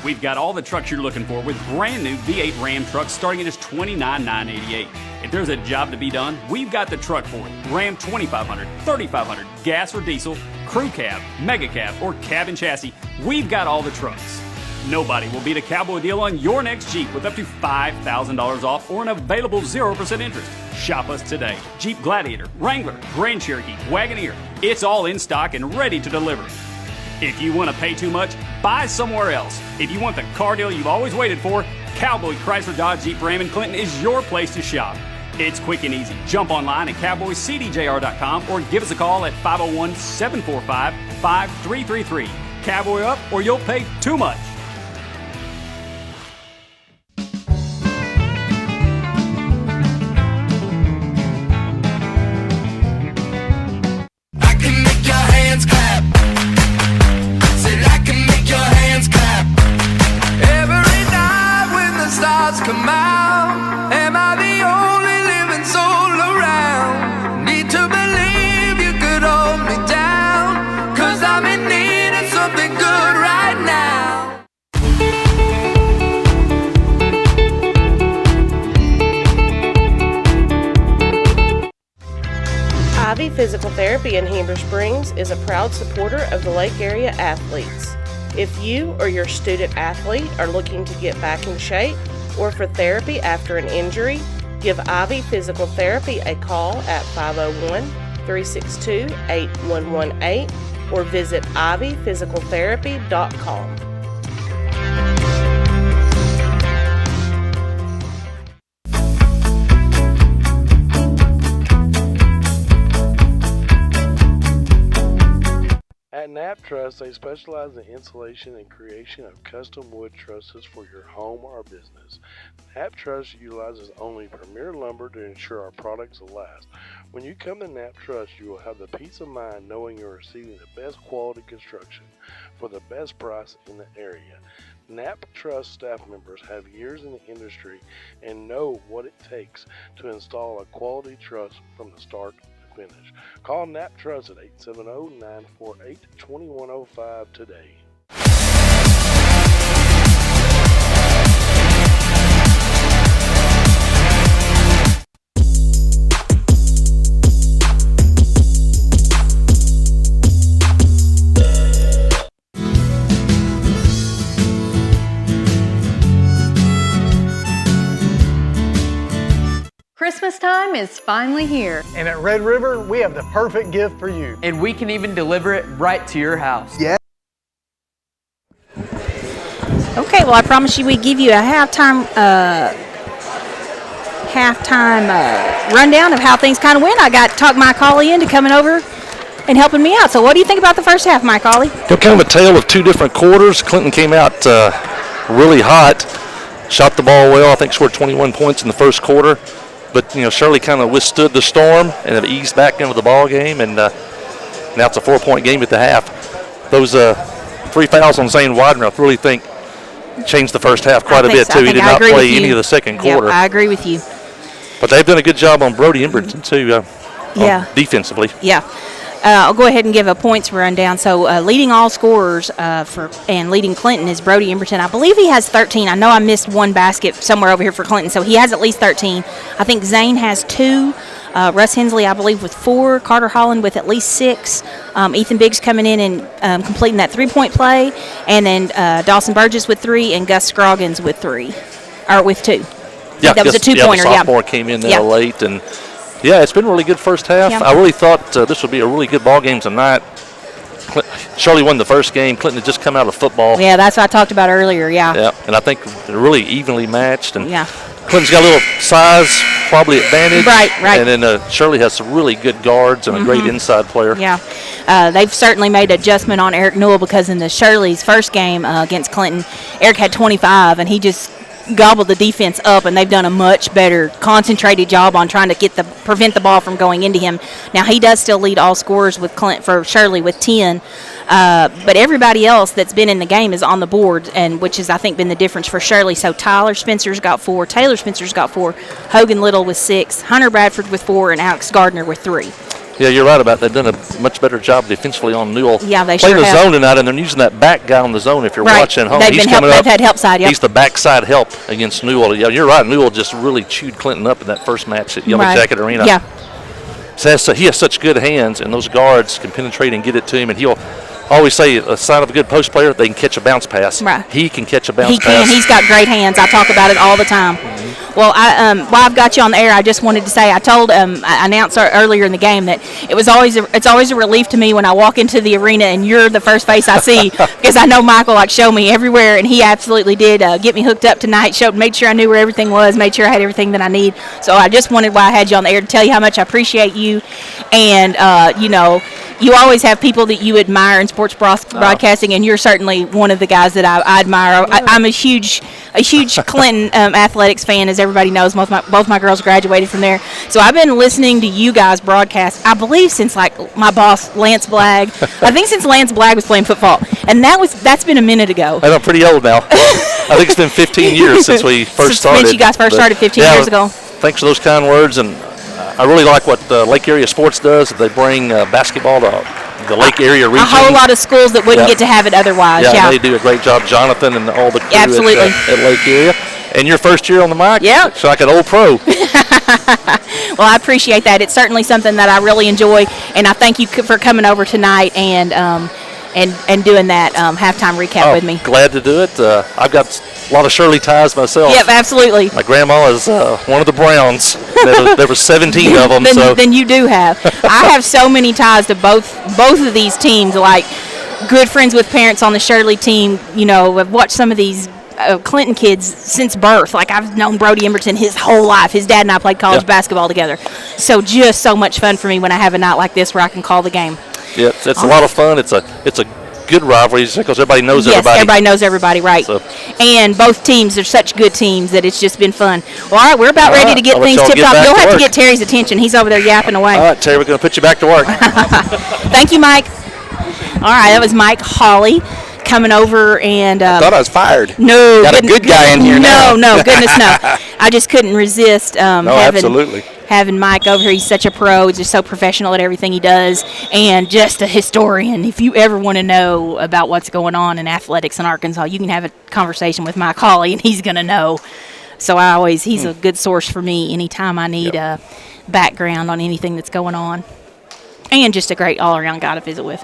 We've got all the trucks you're looking for with brand new V8 Ram trucks starting at just $29,988. If there's a job to be done, we've got the truck for it. Ram 2500, 3500, gas or diesel, crew cab, mega cab, or cab and chassis, we've got all the trucks. Nobody will beat a Cowboy deal on your next Jeep with up to $5,000 off or an available 0% interest. Shop us today. Jeep Gladiator, Wrangler, Grand Cherokee, Wagoneer, it's all in stock and ready to deliver. If you want to pay too much, buy somewhere else. If you want the car deal you've always waited for, Cowboy Chrysler Dodge Jeep Ram in Clinton is your place to shop. It's quick and easy. Jump online at cowboycdjr.com or give us a call at 501-745-5333. Cowboy up or you'll pay too much. Come out, am I the only living soul around? Need to believe you could hold me down, 'cause I'm in need of something good right now. Ivy Physical Therapy in Heber Springs is a proud supporter of the Lake Area athletes. If you or your student athlete are looking to get back in shape, or for therapy after an injury, give Ivy Physical Therapy a call at 501-362-8118 or visit ivyphysicaltherapy.com. At Knapp Truss, they specialize in installation and creation of custom wood trusses for your home or business. Knapp Truss utilizes only premier lumber to ensure our products will last. When you come to Knapp Truss, you will have the peace of mind knowing you're receiving the best quality construction for the best price in the area. Knapp Truss staff members have years in the industry and know what it takes to install a quality truss from the start finish. Call Knapp Truss at 870-948-2105 today. Christmas time is finally here. And at Red River, we have the perfect gift for you. And we can even deliver it right to your house. Yeah. Okay, well, I promise you we'd give you a halftime rundown of how things kind of went. I got to talk Mike Hawley into coming over and helping me out. So what do you think about the first half, Mike Hawley? Kind of a tale of two different quarters. Clinton came out really hot, shot the ball well. I think scored 21 points in the first quarter. But, Shirley kind of withstood the storm and have eased back into the ball game. And now it's a 4-point game at the half. Those 3 fouls on Zane Widener, I really think, changed the first half quite a bit, too. He did not play any of the second quarter. I agree with you. But they've done a good job on Brody Emberton, too, defensively. Yeah. I'll go ahead and give a points rundown. So leading all scorers and leading Clinton is Brody Emberton. I believe he has 13. I know I missed one basket somewhere over here for Clinton, so he has at least 13. I think Zane has 2. Russ Hensley, I believe, with 4. Carter Holland with at least 6. Ethan Biggs coming in and completing that 3-point play. And then Dawson Burgess with 3 and Gus Scroggins with 3. Or with 2. Yeah, that was a 2-pointer. The sophomore came in there late. And, it's been a really good first half. Yeah. I really thought this would be a really good ball game tonight. Shirley won the first game. Clinton had just come out of football. Yeah, that's what I talked about earlier, Yeah, and I think they're really evenly matched. And yeah. Clinton's got a little size, probably advantage. Right. And then Shirley has some really good guards and a great inside player. Yeah. They've certainly made adjustment on Eric Newell because in the Shirley's first game against Clinton, Eric had 25, and he just gobbled the defense up, and they've done a much better concentrated job on trying to prevent the ball from going into him. Now he does still lead all scorers with for Shirley with 10, but everybody else that's been in the game is on the board, and which has I think been the difference for Shirley. So Tyler Spencer's got 4, Taylor Spencer's got 4, Hogan Little with 6, Hunter Bradford with 4, and Alex Gardner with 3. Yeah, you're right about that. They've done a much better job defensively on Newell. Yeah, they playing sure the have. zone tonight, and they're using that back guy on the zone. If you're watching home, they've had help side. Yep. He's the backside help against Newell. Yeah, you're right. Newell just really chewed Clinton up in that first match at Yellow Jacket Arena. Yeah. So he has such good hands, and those guards can penetrate and get it to him. And he'll always say a sign of a good post player, they can catch a bounce pass. Right. He can catch a bounce pass. He can. He's got great hands. I talk about it all the time. Well, while I've got you on the air, I just wanted to say I told I announced earlier in the game that it's always a relief to me when I walk into the arena and you're the first face I see because I know Michael showed me everywhere, and he absolutely did get me hooked up tonight. Made sure I knew where everything was, made sure I had everything that I need. So I just wanted, while I had you on the air, to tell you how much I appreciate you, and you always have people that you admire in sports broadcasting, and you're certainly one of the guys that I admire. I'm a huge Clinton athletics fan, as everybody knows. Both my girls graduated from there, so I've been listening to you guys broadcast, I believe, since my boss Lance Blagg. I think since Lance Blagg was playing football, and that's been a minute ago. I'm pretty old now. I think it's been 15 years since we first started. Since you guys first started 15 years ago. Thanks for those kind words, and I really like what Lake Area Sports does. They bring basketball to the Lake Area region. A whole lot of schools that wouldn't get to have it otherwise. Yeah, they do a great job. Jonathan and all the crew at Lake Area. And your first year on the mic? Yeah. So like an old pro. Well, I appreciate that. It's certainly something that I really enjoy, and I thank you for coming over tonight and doing that halftime recap with me. Glad to do it. I've got a lot of Shirley ties myself. Yep, absolutely. My grandma is one of the Browns. There were 17 of them. Then you do have. I have so many ties to both of these teams. Like good friends with parents on the Shirley team. I've watched some of these Clinton kids since birth. Like I've known Brody Emberton his whole life. His dad and I played college basketball together. So just so much fun for me when I have a night like this where I can call the game. Yeah, it's a lot of fun. It's a good rivalry because everybody knows everybody. Yes, everybody knows everybody, right. So. And both teams are such good teams that it's just been fun. Well, all right, we're about ready to get things tipped off. You'll have to get Terry's attention. He's over there yapping away. All right, Terry, we're going to put you back to work. Thank you, Mike. All right, that was Mike Hawley coming over and I thought I was fired. No, got a good guy in here now. No, goodness no. I just couldn't resist absolutely. Having Mike over here. He's such a pro. He's just so professional at everything he does, and just a historian. If you ever want to know about what's going on in athletics in Arkansas, you can have a conversation with Mike Hawley, and he's going to know. So he's a good source for me anytime I need a background on anything that's going on, and just a great all-around guy to visit with.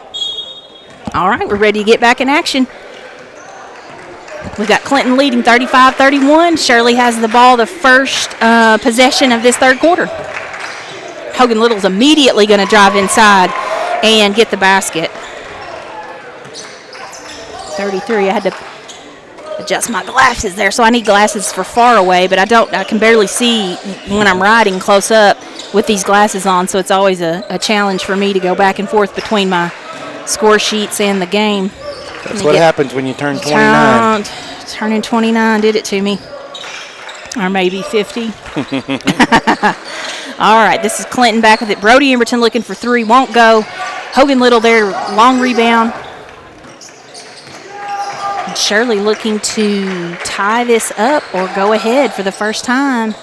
All right, we're ready to get back in action. We've got Clinton leading 35-31. Shirley has the ball the first possession of this third quarter. Hogan Little's immediately going to drive inside and get the basket. 33. I had to adjust my glasses there, so I need glasses for far away, but I can barely see when I'm riding close up with these glasses on, so it's always a challenge for me to go back and forth between my score sheets and the game. That's what happens when you turn 29. Turning 29 did it to me. Or maybe 50. All right, this is Clinton back with it. Brody Emberton looking for 3, won't go. Hogan Little there, long rebound. And Shirley looking to tie this up or go ahead for the first time.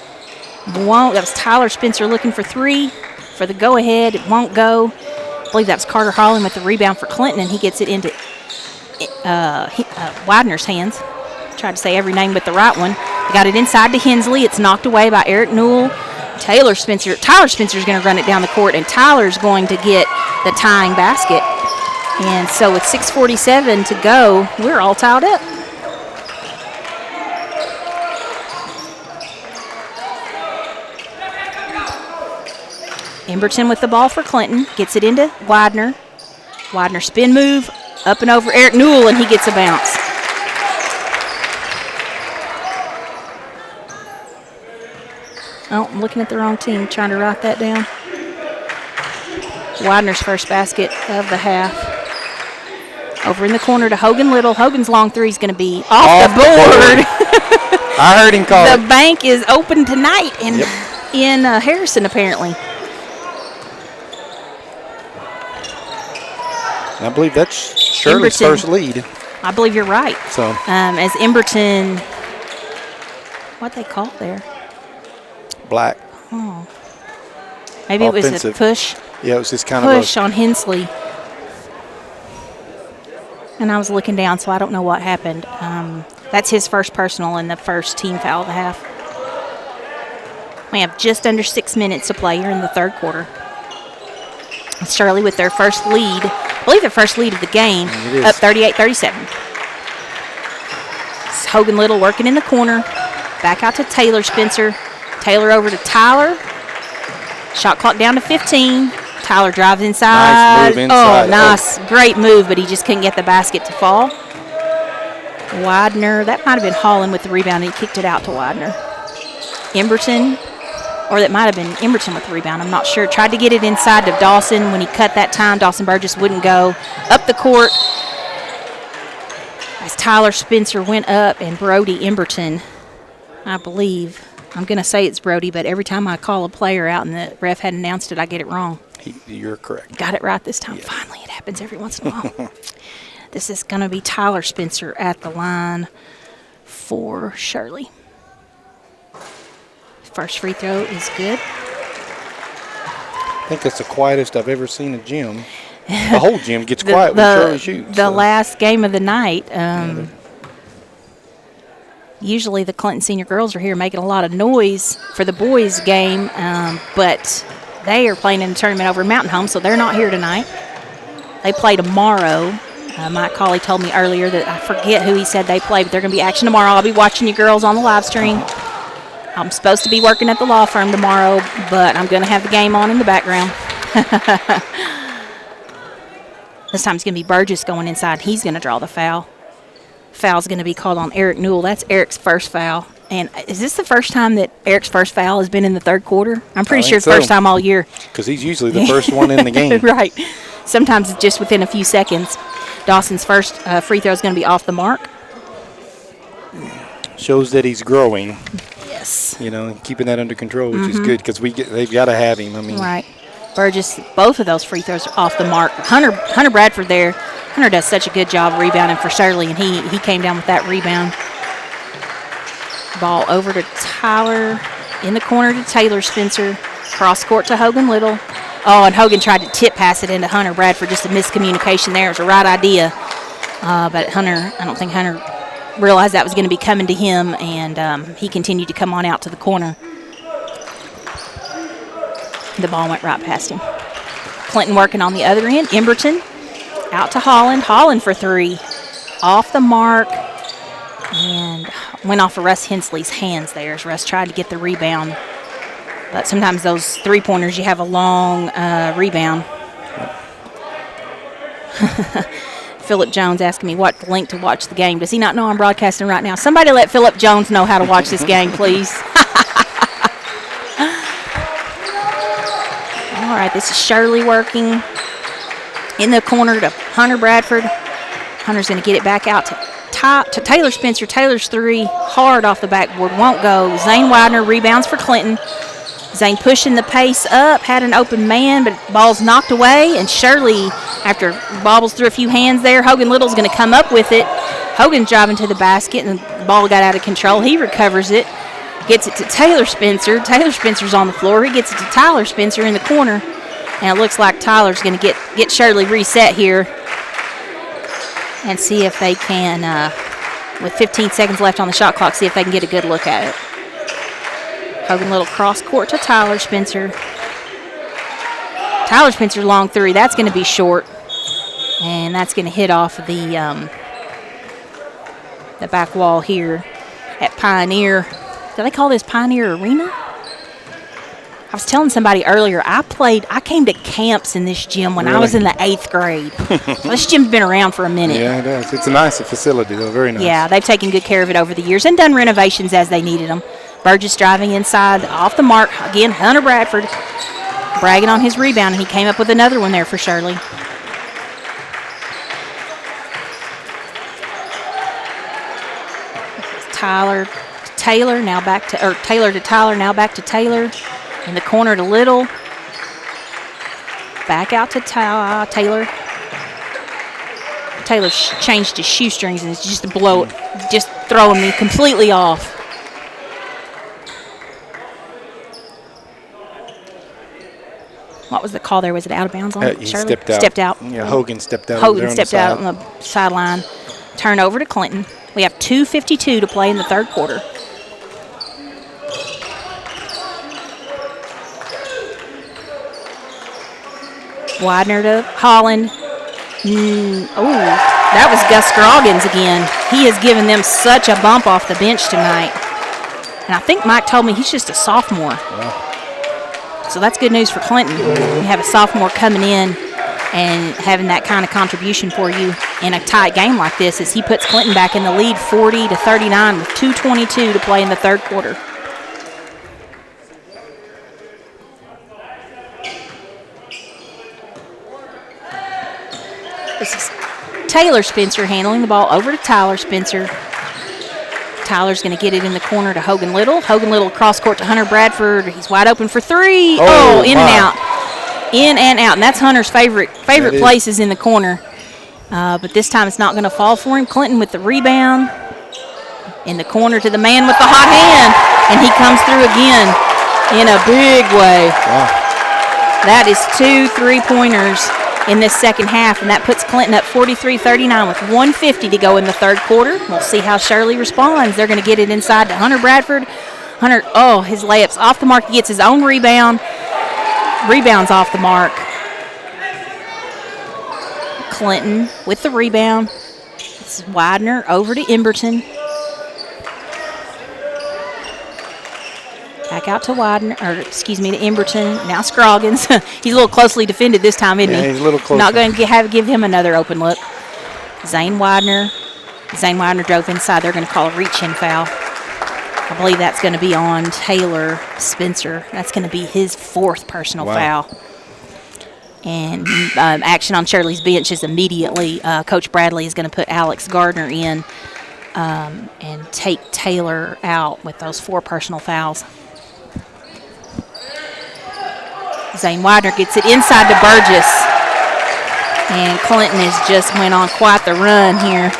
Won't. That was Tyler Spencer looking for 3 for the go ahead. It won't go. I believe that was Carter Holland with the rebound for Clinton, and he gets it into Widener's hands. Tried to say every name but the right one. They got it inside to Hensley. It's knocked away by Eric Newell. Tyler Spencer's going to run it down the court, and Tyler's going to get the tying basket. And so with 6:47 to go, we're all tied up. Emberton with the ball for Clinton. Gets it into Widener. Widener spin move. Up and over Eric Newell, and he gets a bounce. Oh, I'm looking at the wrong team, trying to write that down. Widener's first basket of the half. Over in the corner to Hogan Little. Hogan's long three is going to be off the board. I heard him call it. The bank is open tonight in Harrison, apparently. I believe that's Shirley's first lead. I believe you're right. So as Emberton, what they call it there? Black. Oh. Maybe offensive. It was a push. Yeah, it was just kind push of on Hensley. And I was looking down, so I don't know what happened. That's his first personal and the first team foul of the half. We have just under 6 minutes to play here in the third quarter. It's Shirley with their first lead. I believe their first lead of the game, up 38-37. It's Hogan Little working in the corner. Back out to Taylor Spencer. Taylor over to Tyler. Shot clock down to 15. Tyler drives inside. Nice move inside. Oh, nice. Great move, but he just couldn't get the basket to fall. Widener. That might have been Holland with the rebound. He kicked it out to Widener. Emberton. Or that might have been Emberton with the rebound. I'm not sure. Tried to get it inside to Dawson. When he cut that time, Dawson Burgess wouldn't go. Up the court as Tyler Spencer went up, and Brody Emberton, I believe. I'm going to say it's Brody, but every time I call a player out and the ref hadn't announced it, I get it wrong. You're correct. Got it right this time. Yeah. Finally, it happens every once in a while. This is going to be Tyler Spencer at the line for Shirley. First free throw is good. I think that's the quietest I've ever seen a gym. The whole gym gets quiet when Shirley shoots. The last game of the night, usually the Clinton Senior girls are here making a lot of noise for the boys' game, but they are playing in the tournament over in Mountain Home, so they're not here tonight. They play tomorrow. Mike Colley told me earlier that I forget who he said they play, but they're going to be action tomorrow. I'll be watching you girls on the live stream. I'm supposed to be working at the law firm tomorrow, but I'm going to have the game on in the background. This time it's going to be Burgess going inside. He's going to draw the foul. Foul's going to be called on Eric Newell. That's Eric's first foul. And is this the first time that Eric's first foul has been in the third quarter? I'm pretty sure it's the first time all year. Because he's usually the first one in the game. Right. Sometimes it's just within a few seconds. Dawson's first free throw is going to be off the mark. Shows that he's growing. Yes. You know, keeping that under control, which is good because they've got to have him. I mean, right. Burgess, both of those free throws are off the mark. Hunter Bradford there. Hunter does such a good job rebounding for Shirley, and he came down with that rebound. Ball over to Tyler. In the corner to Taylor Spencer. Cross court to Hogan Little. Oh, and Hogan tried to tip pass it into Hunter Bradford. Just a miscommunication there. It was the right idea. But I don't think Hunter realized that was going to be coming to him, and he continued to come on out to the corner. The ball went right past him. Clinton working on the other end. Emberton out to Holland. Holland for three. Off the mark. And went off of Russ Hensley's hands there as Russ tried to get the rebound. But sometimes those three-pointers, you have a long rebound. Philip Jones asking me what link to watch the game. Does he not know I'm broadcasting right now? Somebody let Philip Jones know how to watch this game, please. All right, this is Shirley working in the corner to Hunter Bradford. Hunter's going to get it back out to Taylor Spencer. Taylor's three, hard off the backboard, won't go. Zane Widener rebounds for Clinton. Zane pushing the pace up, had an open man, but ball's knocked away, and Shirley, after bobbles through a few hands there, Hogan Little's going to come up with it. Hogan's driving to the basket, and the ball got out of control. He recovers it, gets it to Taylor Spencer. Taylor Spencer's on the floor. He gets it to Tyler Spencer in the corner, and it looks like Tyler's going to get Shirley reset here and see if they can, with 15 seconds left on the shot clock, see if they can get a good look at it. Hogan Little cross court to Tyler Spencer. Tyler Spencer long three. That's going to be short. And that's going to hit off the back wall here at Pioneer. Do they call this Pioneer Arena? I was telling somebody earlier, I came to camps in this gym when I was in the 8th grade. This gym's been around for a minute. Yeah, it does. It's a nice facility, though. Very nice. Yeah, they've taken good care of it over the years and done renovations as they needed them. Burgess driving inside, off the mark. Again, Hunter Bradford bragging on his rebound, and he came up with another one there for Shirley. Taylor to Tyler, now back to Taylor. In the corner to Little. Back out to Taylor. Taylor changed his shoestrings, and it's just a blow, just throwing me completely off. What was the call there? Was it out of bounds on He Shirley? stepped out. Yeah, Hogan stepped out. Hogan stepped out on the sideline. Turnover to Clinton. We have 2:52 to play in the third quarter. Widener to Holland. That was Gus Scroggins again. He has given them such a bump off the bench tonight. And I think Mike told me he's just a sophomore. Wow. So that's good news for Clinton. You have a sophomore coming in and having that kind of contribution for you in a tight game like this as he puts Clinton back in the lead 40-39 with 2:22 to play in the third quarter. This is Taylor Spencer handling the ball over to Tyler Spencer. Tyler's going to get it in the corner to Hogan Little. Hogan Little cross court to Hunter Bradford. He's wide open for three. In and out. In and out. And that's Hunter's favorite place is in the corner. But this time it's not going to fall for him. Clinton with the rebound. In the corner to the man with the hot hand. And he comes through again in a big way. Wow. That is 2 3-pointers in this second half, and that puts Clinton up 43-39 with 1:50 to go in the third quarter. We'll see how Shirley responds. They're going to get it inside to Hunter Bradford. Hunter, his layup's off the mark. He gets his own rebound. Rebound's off the mark. Clinton with the rebound. This is Widener over to Emberton. Back out to Widener, to Emberton. Now Scroggins. He's a little closely defended this time, isn't he? Yeah, he's a little closer. Not going to give him another open look. Zane Widener drove inside. They're going to call a reach-in foul. I believe that's going to be on Taylor Spencer. That's going to be his 4th personal foul. And action on Shirley's bench is immediately. Coach Bradley is going to put Alex Gardner in and take Taylor out with those 4 personal fouls. Zane Widener gets it inside to Burgess. And Clinton has just went on quite the run here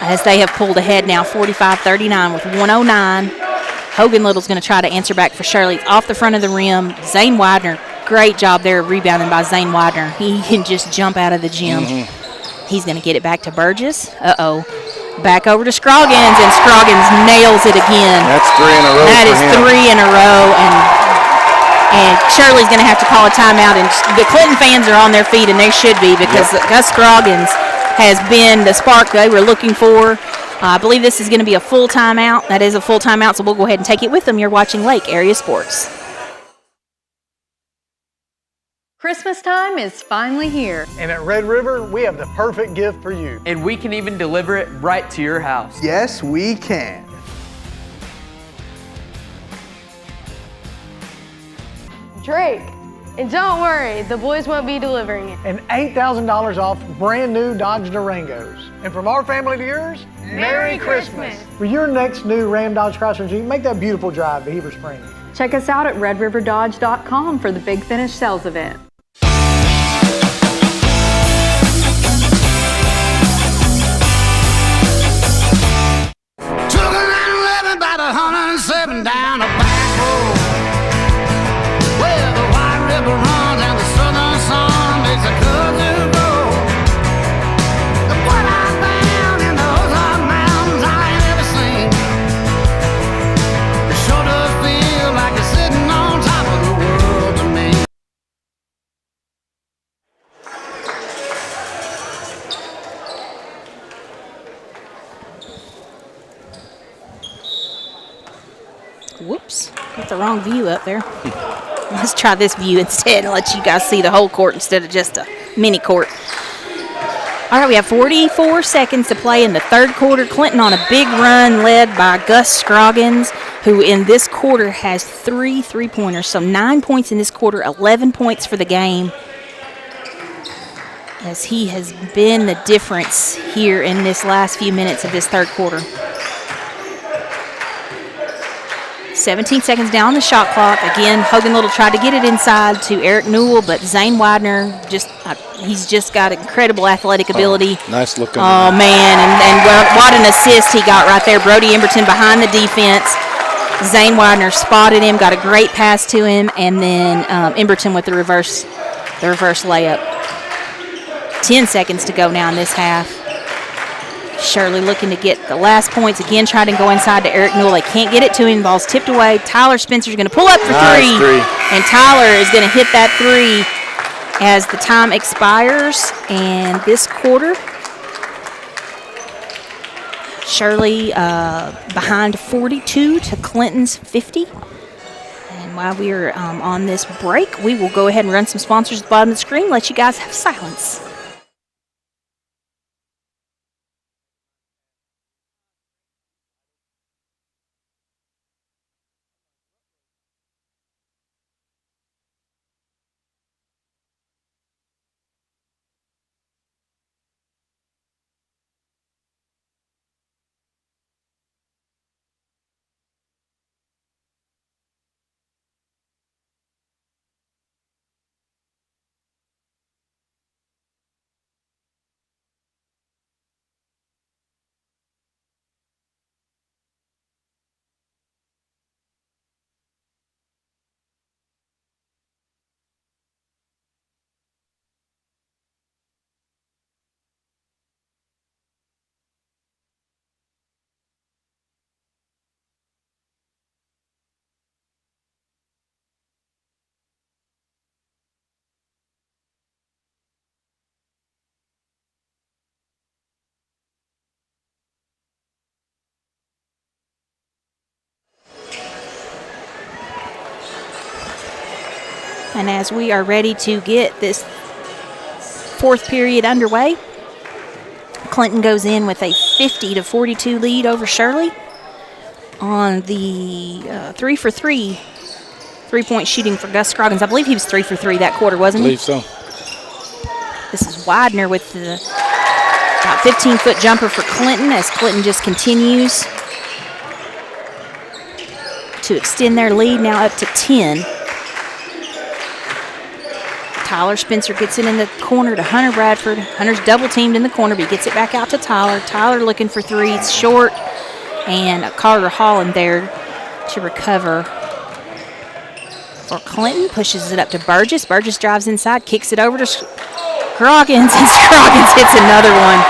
as they have pulled ahead now 45-39 with 1:09. Hogan Little's going to try to answer back for Shirley. It's off the front of the rim. Zane Widener, great job there rebounding by Zane Widener. He can just jump out of the gym. He's going to get it back to Burgess. Back over to Scroggins, and Scroggins nails it again. That's 3 in a row. That is 3 in a row, and Shirley's going to have to call a timeout. And the Clinton fans are on their feet, and they should be, because Gus Scroggins has been the spark they were looking for. I believe this is going to be a full timeout. That is a full timeout, so we'll go ahead and take it with them. You're watching Lake Area Sports. Christmas time is finally here. And at Red River, we have the perfect gift for you. And we can even deliver it right to your house. Yes, we can. Drake. And don't worry, the boys won't be delivering it. And $8,000 off brand new Dodge Durangos. And from our family to yours, Merry Christmas. For your next new Ram, Dodge, Chrysler, Jeep, make that beautiful drive to Heber Springs. Check us out at redriverdodge.com for the Big Finish sales event. Took a 911 by the 107 down a back road, where the White River runs and the southern sun makes a cousin grow. The what I found in those Ozark mountains I ain't ever seen. It sure does feel Whoops, got the wrong view up there. Let's try this view instead and let you guys see the whole court instead of just a mini court. All right, we have 44 seconds to play in the third quarter. Clinton on a big run led by Gus Scroggins, who in this quarter has 3 3-pointers. So 9 points in this quarter, 11 points for the game, as he has been the difference here in this last few minutes of this third quarter. 17 seconds down the shot clock. Again, Hogan Little tried to get it inside to Eric Newell, but Zane Widener, he's just got incredible athletic ability. Nice looking. Oh, man, and what an assist he got right there. Brody Emberton behind the defense. Zane Widener spotted him, got a great pass to him, and then Emberton with the reverse layup. 10 seconds to go now in this half. Shirley looking to get the last points. Again, trying to go inside to Eric Newell. They can't get it to him. Ball's tipped away. Tyler Spencer's going to pull up for three. And Tyler is going to hit that three as the time expires. And this quarter, Shirley behind 42 to Clinton's 50. And while we are on this break, we will go ahead and run some sponsors at the bottom of the screen. Let you guys have silence. And as we are ready to get this fourth period underway, Clinton goes in with a 50-42 lead over Shirley on the 3 for 3 3-point shooting for Gus Scroggins. I believe he was 3 for 3 that quarter, wasn't he? I believe so. This is Widener with the about 15-foot jumper for Clinton, as Clinton just continues to extend their lead now up to 10. Tyler Spencer gets it in the corner to Hunter Bradford. Hunter's double teamed in the corner, but he gets it back out to Tyler. Tyler looking for three. It's short, and Carter Holland there to recover for Clinton. Pushes it up to Burgess. Burgess drives inside, kicks it over to Scroggins, and Scroggins hits another one.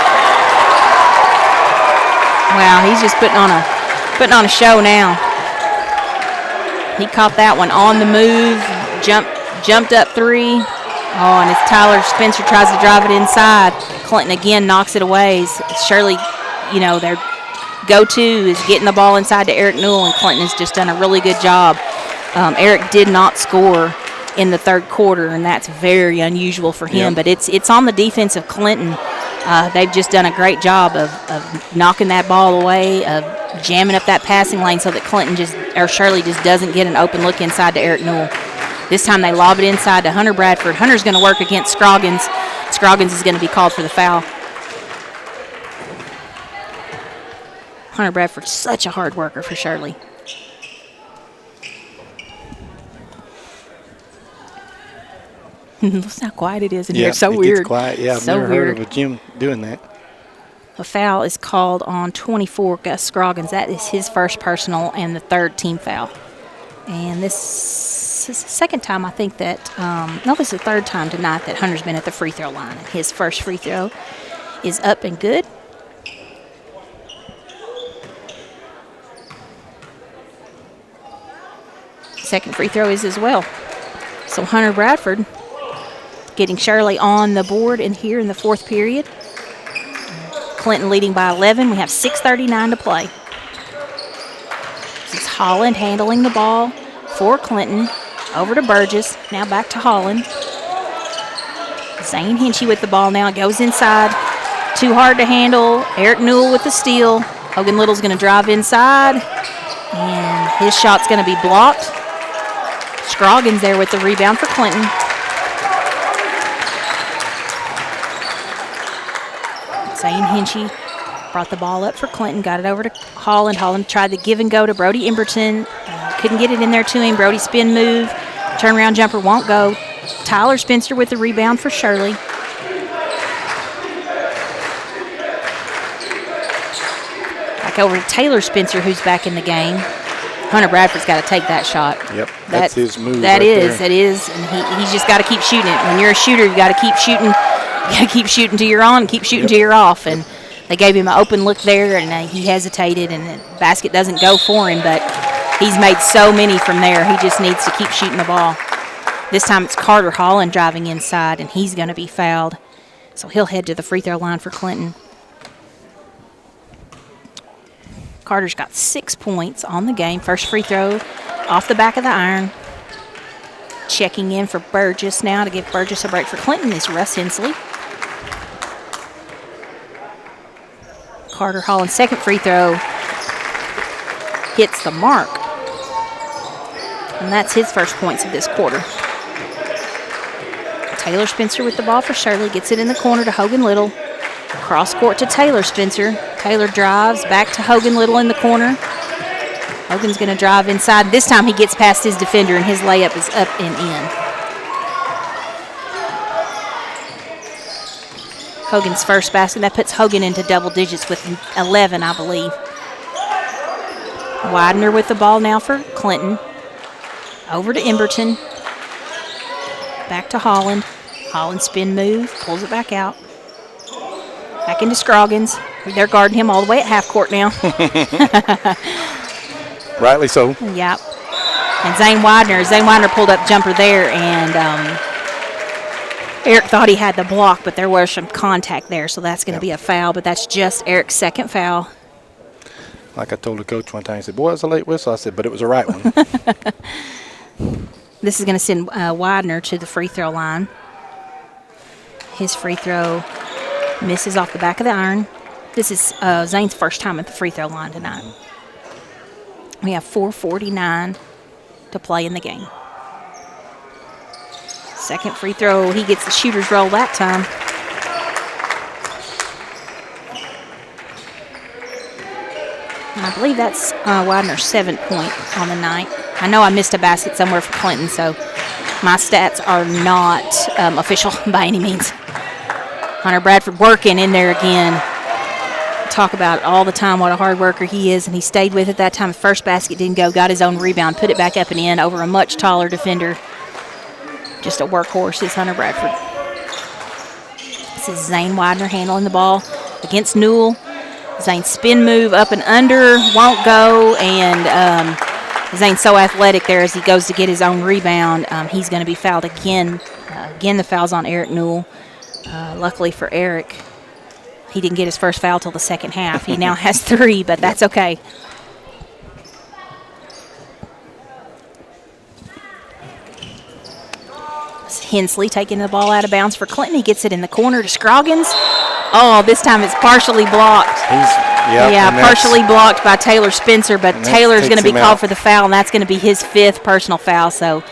Wow, he's just putting on a show now. He caught that one on the move, jumped up three. Oh, and as Tyler Spencer tries to drive it inside, Clinton again knocks it away. Shirley, their go-to is getting the ball inside to Eric Newell, and Clinton has just done a really good job. Eric did not score in the third quarter, and that's very unusual for him. But it's on the defense of Clinton. They've just done a great job of knocking that ball away, of jamming up that passing lane so that Shirley just doesn't get an open look inside to Eric Newell. This time they lob it inside to Hunter Bradford. Hunter's going to work against Scroggins. Scroggins is going to be called for the foul. Hunter Bradford's such a hard worker for Shirley. Listen how quiet it is in here. It's so weird. Gets quiet. Yeah, I've never heard of a gym doing that. A foul is called on 24, Gus Scroggins. That is his first personal and the third team foul. And this is the second time I think that, this is the third time tonight that Hunter's been at the free throw line. His first free throw is up and good. Second free throw is as well. So Hunter Bradford getting Shirley on the board in here in the fourth period. Clinton leading by 11. We have 6:39 to play. It's Holland handling the ball for Clinton. Over to Burgess. Now back to Holland. Zane Hinchy with the ball now. Goes inside. Too hard to handle. Eric Newell with the steal. Hogan Little's going to drive inside. And his shot's going to be blocked. Scroggins there with the rebound for Clinton. Zane Hinchy brought the ball up for Clinton. Got it over to Holland. Holland tried the give and go to Brody Emberton. Couldn't get it in there to him. Brody spin move. Turnaround jumper won't go. Tyler Spencer with the rebound for Shirley. Back over to Taylor Spencer, who's back in the game. Hunter Bradford's got to take that shot. Yep, that's his move. That is. And he's just got to keep shooting it. When you're a shooter, you got to keep shooting. You got to keep shooting till you're on and keep shooting till you're off. And they gave him an open look there, and he hesitated, and the basket doesn't go for him, but he's made so many from there. He just needs to keep shooting the ball. This time it's Carter Holland driving inside, and he's going to be fouled. So he'll head to the free throw line for Clinton. Carter's got 6 points on the game. First free throw off the back of the iron. Checking in for Burgess now to give Burgess a break for Clinton is Russ Hensley. Carter Holland's second free throw hits the mark. And that's his first points of this quarter. Taylor Spencer with the ball for Shirley. Gets it in the corner to Hogan Little. Cross court to Taylor Spencer. Taylor drives back to Hogan Little in the corner. Hogan's going to drive inside. This time he gets past his defender, and his layup is up and in. Hogan's first basket. That puts Hogan into double digits with 11, I believe. Widener with the ball now for Clinton. Over to Emberton. Back to Holland. Holland spin move. Pulls it back out. Back into Scroggins. They're guarding him all the way at half court now. Rightly so. Yep. And Zane Widener pulled up jumper there, and Eric thought he had the block, but there was some contact there, so that's going to be a foul, but that's just Eric's second foul. Like I told the coach one time, he said, boy, it's a late whistle. I said, but it was a right one. This is going to send Widener to the free throw line. His free throw misses off the back of the iron. This is Zane's first time at the free throw line tonight. We have 4:49 to play in the game. Second free throw, he gets the shooter's roll that time. And I believe that's Widener's 7th point on the night. I know I missed a basket somewhere for Clinton, so my stats are not official by any means. Hunter Bradford working in there again. Talk about it all the time what a hard worker he is, and he stayed with it that time. The first basket didn't go, got his own rebound, put it back up and in over a much taller defender. Just a workhorse is Hunter Bradford. This is Zane Widener handling the ball against Newell. Zane spin move up and under, won't go, and Zane's so athletic there as he goes to get his own rebound. He's going to be fouled again. Again, the foul's on Eric Newell. Luckily for Eric, he didn't get his first foul till the second half. He now has 3, but that's okay. Hensley taking the ball out of bounds for Clinton. He gets it in the corner to Scroggins. Oh, this time it's partially blocked. Partially blocked by Taylor Spencer, but Taylor's going to be called for the foul, and that's going to be his 5th personal foul. So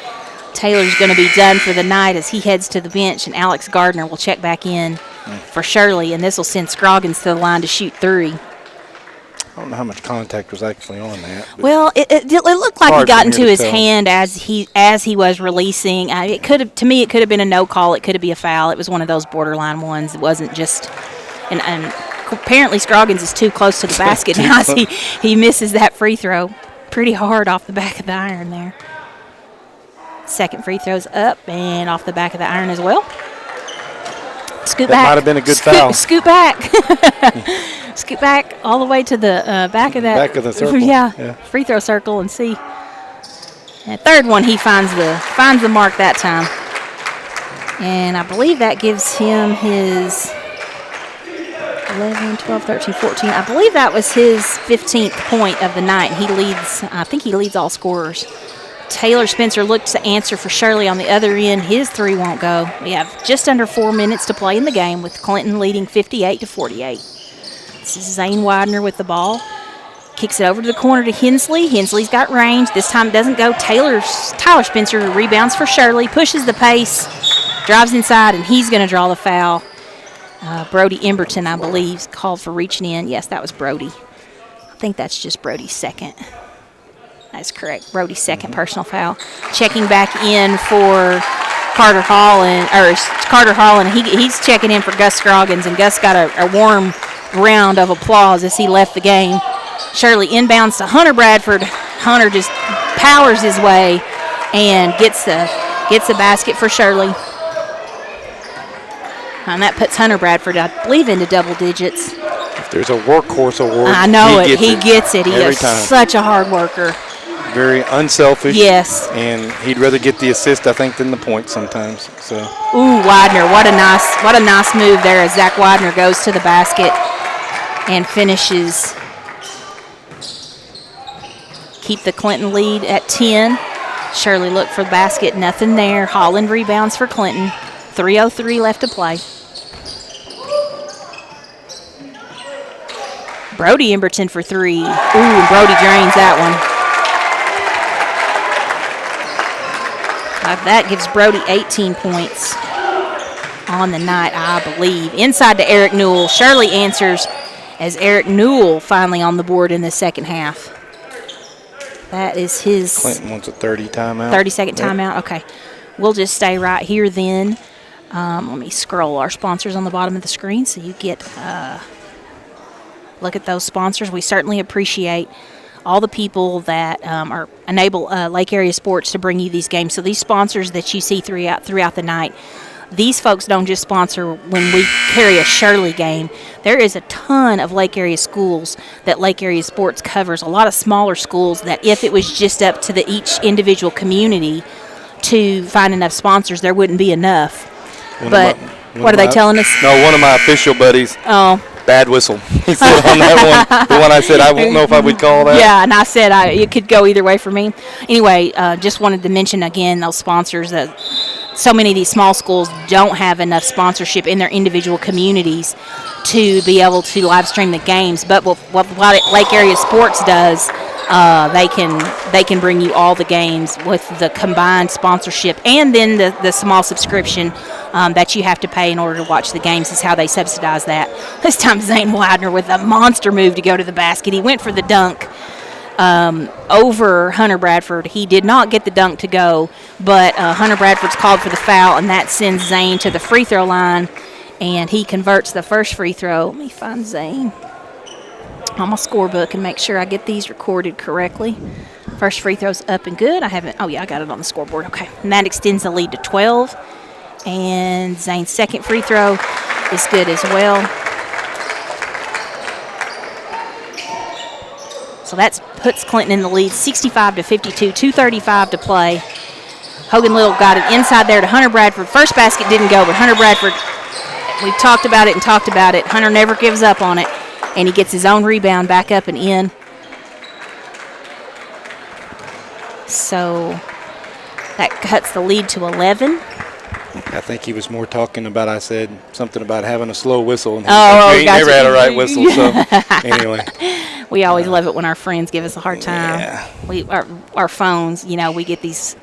Taylor's going to be done for the night as he heads to the bench, and Alex Gardner will check back in for Shirley, and this will send Scroggins to the line to shoot 3. I don't know how much contact was actually on that. Well, it looked like he got into his hand as he was releasing. It could have been a no call. It could have been a foul. It was one of those borderline ones. It wasn't just. And apparently Scroggins is too close to the basket now as he misses that free throw pretty hard off the back of the iron there. Second free throw's up and off the back of the iron as well. Scoot back. That might have been a good foul. Scoot back. Scoot back all the way to the back of that. Back of the circle. Yeah, free throw circle and see. And third one, he finds the mark that time. And I believe that gives him his 11, 12, 13, 14. I believe that was his 15th point of the night. I think he leads all scorers. Taylor Spencer looks to answer for Shirley on the other end. His three won't go. We have just under 4 minutes to play in the game with Clinton leading 58-48. This is Zane Widener with the ball. Kicks it over to the corner to Hensley. Hensley's got range. This time it doesn't go. Tyler Spencer rebounds for Shirley, pushes the pace, drives inside, and he's going to draw the foul. Brody Emberton, I believe, called for reaching in. Yes, that was Brody. I think that's just Brody's second. That's correct. Brody's second personal foul. Checking back in for Carter Holland. He's checking in for Gus Scroggins, and Gus got a warm round of applause as he left the game. Shirley inbounds to Hunter Bradford. Hunter just powers his way and gets the basket for Shirley. And that puts Hunter Bradford, I believe, into double digits. If there's a workhorse award, I know he gets it. He is such a hard worker. Very unselfish. Yes. And he'd rather get the assist, I think, than the point sometimes. So. Ooh, Widener, what a nice move there as Zach Widener goes to the basket and finishes. Keep the Clinton lead at 10. Shirley looked for the basket, nothing there. Holland rebounds for Clinton. 3:03 left to play. Brody Emberton for three. Ooh, Brody drains that one. That gives Brody 18 points on the night, I believe. Inside to Eric Newell. Shirley answers as Eric Newell finally on the board in the second half. That is his... Clinton wants a 30 timeout. 30-second timeout? Okay. We'll just stay right here then. Let me scroll our sponsors on the bottom of the screen so you get look at those sponsors. We certainly appreciate all the people that enable Lake Area Sports to bring you these games. So these sponsors that you see throughout the night, these folks don't just sponsor when we carry a Shirley game. There is a ton of Lake Area schools that Lake Area Sports covers, a lot of smaller schools that if it was just up to each individual community to find enough sponsors, there wouldn't be enough. But what are they telling us? No, one of my official buddies. Oh. Bad whistle. He said on that one, the one I said I won't know if I would call that. Yeah, and I said it could go either way for me. Anyway, just wanted to mention again those sponsors that so many of these small schools don't have enough sponsorship in their individual communities to be able to live stream the games. But what Lake Area Sports does, they can bring you all the games with the combined sponsorship and then the small subscription that you have to pay in order to watch the games is how they subsidize that. This time Zane Widener with a monster move to go to the basket. He went for the dunk over Hunter Bradford. He did not get the dunk to go, but Hunter Bradford's called for the foul, and that sends Zane to the free throw line, and he converts the first free throw. Let me find Zane on my scorebook and make sure I get these recorded correctly. First free throw's up and good. I got it on the scoreboard. Okay, and that extends the lead to 12. And Zane's second free throw is good as well. So that puts Clinton in the lead, 65-52, 2:35 to play. Hogan Little got it inside there to Hunter Bradford. First basket didn't go, but Hunter Bradford, we've talked about it. Hunter never gives up on it, and he gets his own rebound back up and in. So that cuts the lead to 11. I think he was more talking about, I said something about having a slow whistle. And he never had a right whistle. So anyway. We always love it when our friends give us a hard time. Yeah. Our phones, we get these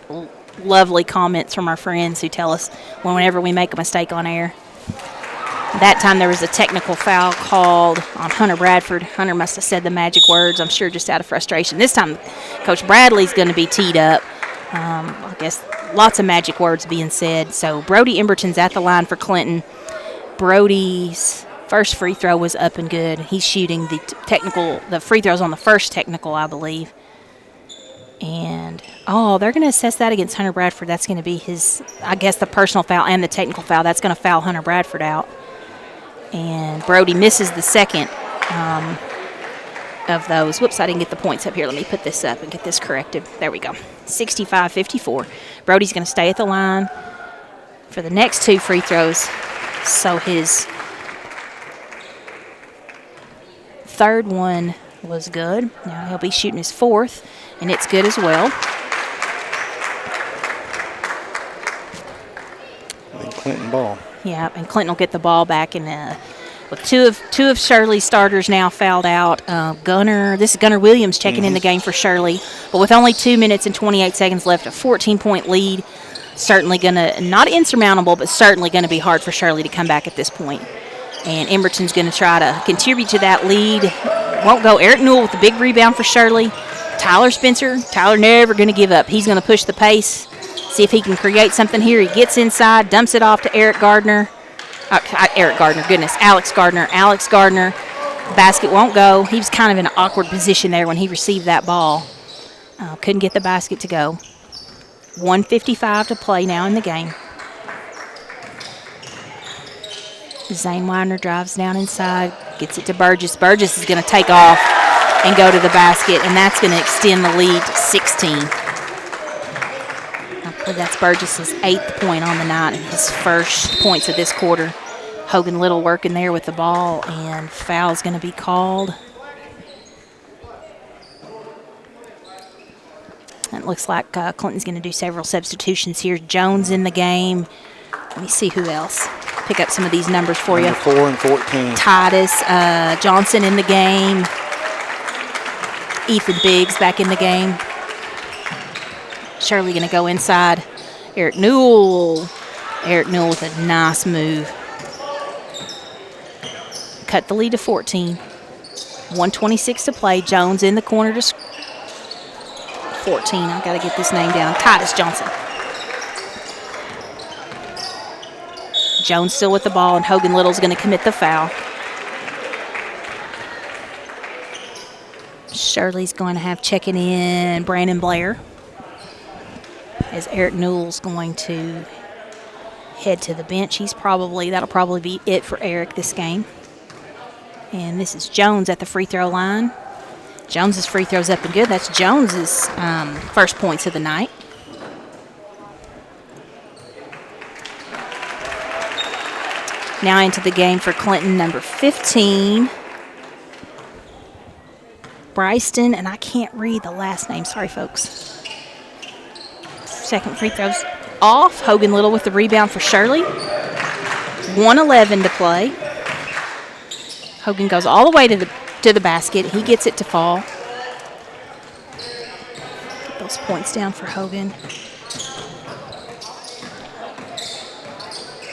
lovely comments from our friends who tell us whenever we make a mistake on air. That time there was a technical foul called on Hunter Bradford. Hunter must have said the magic words, I'm sure, just out of frustration. This time Coach Bradley's going to be teed up. I guess lots of magic words being said. So Brody Emberton's at the line for Clinton. Brody's first free throw was up and good. He's shooting the free throws on the first technical, I believe. And, they're going to assess that against Hunter Bradford. That's going to be his, I guess, the personal foul and the technical foul. That's going to foul Hunter Bradford out. And Brody misses the second of those. Whoops, I didn't get the points up here. Let me put this up and get this corrected. There we go. 65-54. Brody's going to stay at the line for the next two free throws. So his third one was good. Now he'll be shooting his fourth, and it's good as well. And Clinton ball. Yeah, and Clinton will get the ball back, and with two of Shirley's starters now fouled out. This is Gunnar Williams checking in the game for Shirley, but with only 2 minutes and 28 seconds left, a 14-point lead. Certainly going to, not insurmountable, but certainly going to be hard for Shirley to come back at this point. And Emberton's going to try to contribute to that lead. Won't go. Eric Newell with the big rebound for Shirley. Tyler Spencer. Tyler never going to give up. He's going to push the pace, see if he can create something here. He gets inside, dumps it off to Alex Gardner. Alex Gardner. Basket won't go. He was kind of in an awkward position there when he received that ball. Couldn't get the basket to go. 1:55 to play now in the game. Zane Widener drives down inside, gets it to Burgess. Burgess is going to take off and go to the basket, and that's going to extend the lead to 16. I believe that's Burgess's 8th point on the night and his first points of this quarter. Hogan Little working there with the ball, and foul's going to be called. It looks like Clinton's going to do several substitutions here. Jones in the game. Let me see who else. Pick up some of these numbers for you. 4 and 14. Titus Johnson in the game. Ethan Biggs back in the game. Shirley going to go inside. Eric Newell. Eric Newell with a nice move. Cut the lead to 14. 1:26 to play. Jones in the corner to 14. I've got to get this name down. Titus Johnson. Jones still with the ball, and Hogan Little's going to commit the foul. Shirley's going to have checking in Brandon Blair, as Eric Newell's going to head to the bench. That'll probably be it for Eric this game. And this is Jones at the free throw line. Jones's free throw's up and good. That's Jones's first points of the night. Now into the game for Clinton, number 15. Bryston, and I can't read the last name. Sorry, folks. Second free throw's off. Hogan Little with the rebound for Shirley. 1:11 to play. Hogan goes all the way to the basket. He gets it to fall. Get those points down for Hogan.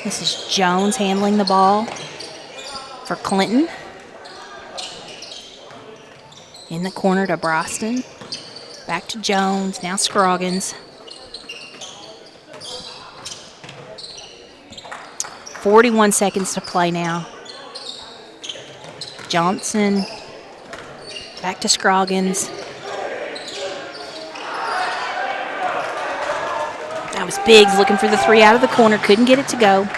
This is Jones handling the ball for Clinton. In the corner to Bryston. Back to Jones. Now Scroggins. 41 seconds to play now. Johnson. Back to Scroggins. That was Biggs looking for the three out of the corner. Couldn't get it to go.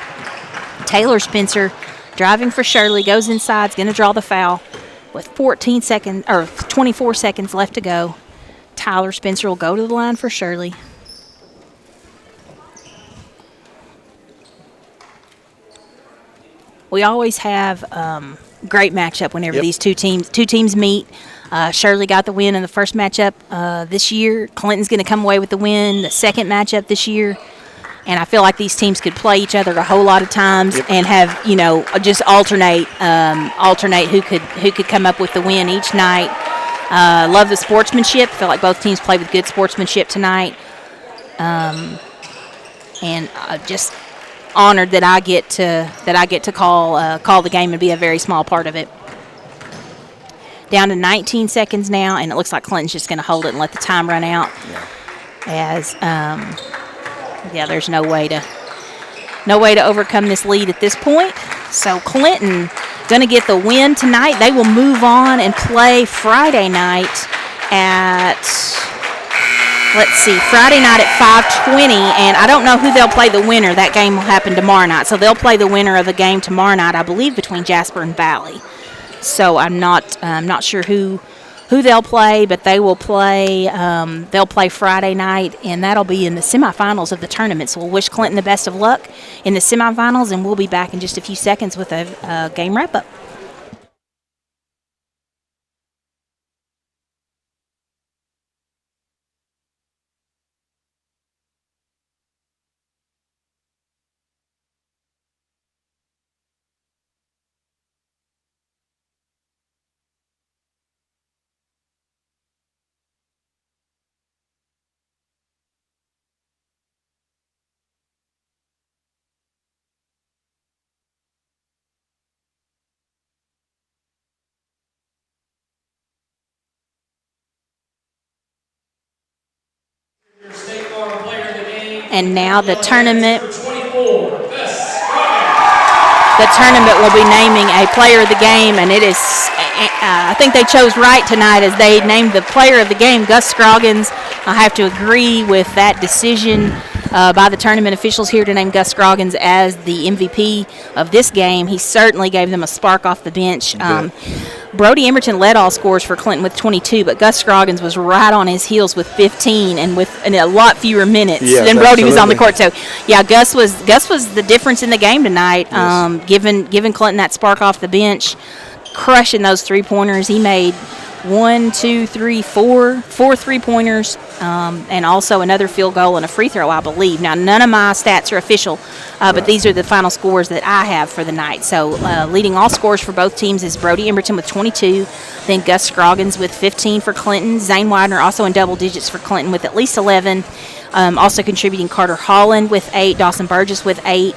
Taylor Spencer driving for Shirley. Goes inside. Is going to draw the foul. With 24 seconds left to go. Tyler Spencer will go to the line for Shirley. We always have great matchup whenever these two teams meet. Shirley got the win in the first matchup this year. Clinton's going to come away with the win the second matchup this year. And I feel like these teams could play each other a whole lot of times and have, just alternate who could come up with the win each night. Love the sportsmanship. Feel like both teams played with good sportsmanship tonight. And just honored that I get to call the game and be a very small part of it. Down to 19 seconds now, and it looks like Clinton's just going to hold it and let the time run out. As there's no way to overcome this lead at this point. So Clinton going to get the win tonight. They will move on and play Friday night at, Friday night at 5:20, and I don't know who they'll play the winner. That game will happen tomorrow night. So they'll play the winner of the game tomorrow night, I believe, between Jasper and Valley. So I'm not sure who they'll play, but they will play. They'll play Friday night, and that'll be in the semifinals of the tournament. So we'll wish Clinton the best of luck in the semifinals, and we'll be back in just a few seconds with a game wrap-up. And now the tournament will be naming a player of the game, and it is, I think they chose right tonight as they named the player of the game, Gus Scroggins. I have to agree with that decision by the tournament officials here to name Gus Scroggins as the MVP of this game. He certainly gave them a spark off the bench. Brody Emerton led all scores for Clinton with 22, but Gus Scroggins was right on his heels with 15 and with a lot fewer minutes than Brody was on the court. So, yeah, Gus was the difference in the game tonight, giving Clinton that spark off the bench, crushing those three-pointers. He made 4 three-pointers, and also another field goal and a free throw, I believe. Now, none of my stats are official, but these are the final scores that I have for the night. So leading all scores for both teams is Brody Emerton with 22, then Gus Scroggins with 15 for Clinton. Zane Widener also in double digits for Clinton with at least 11. Also contributing Carter Holland with 8, Dawson Burgess with 8.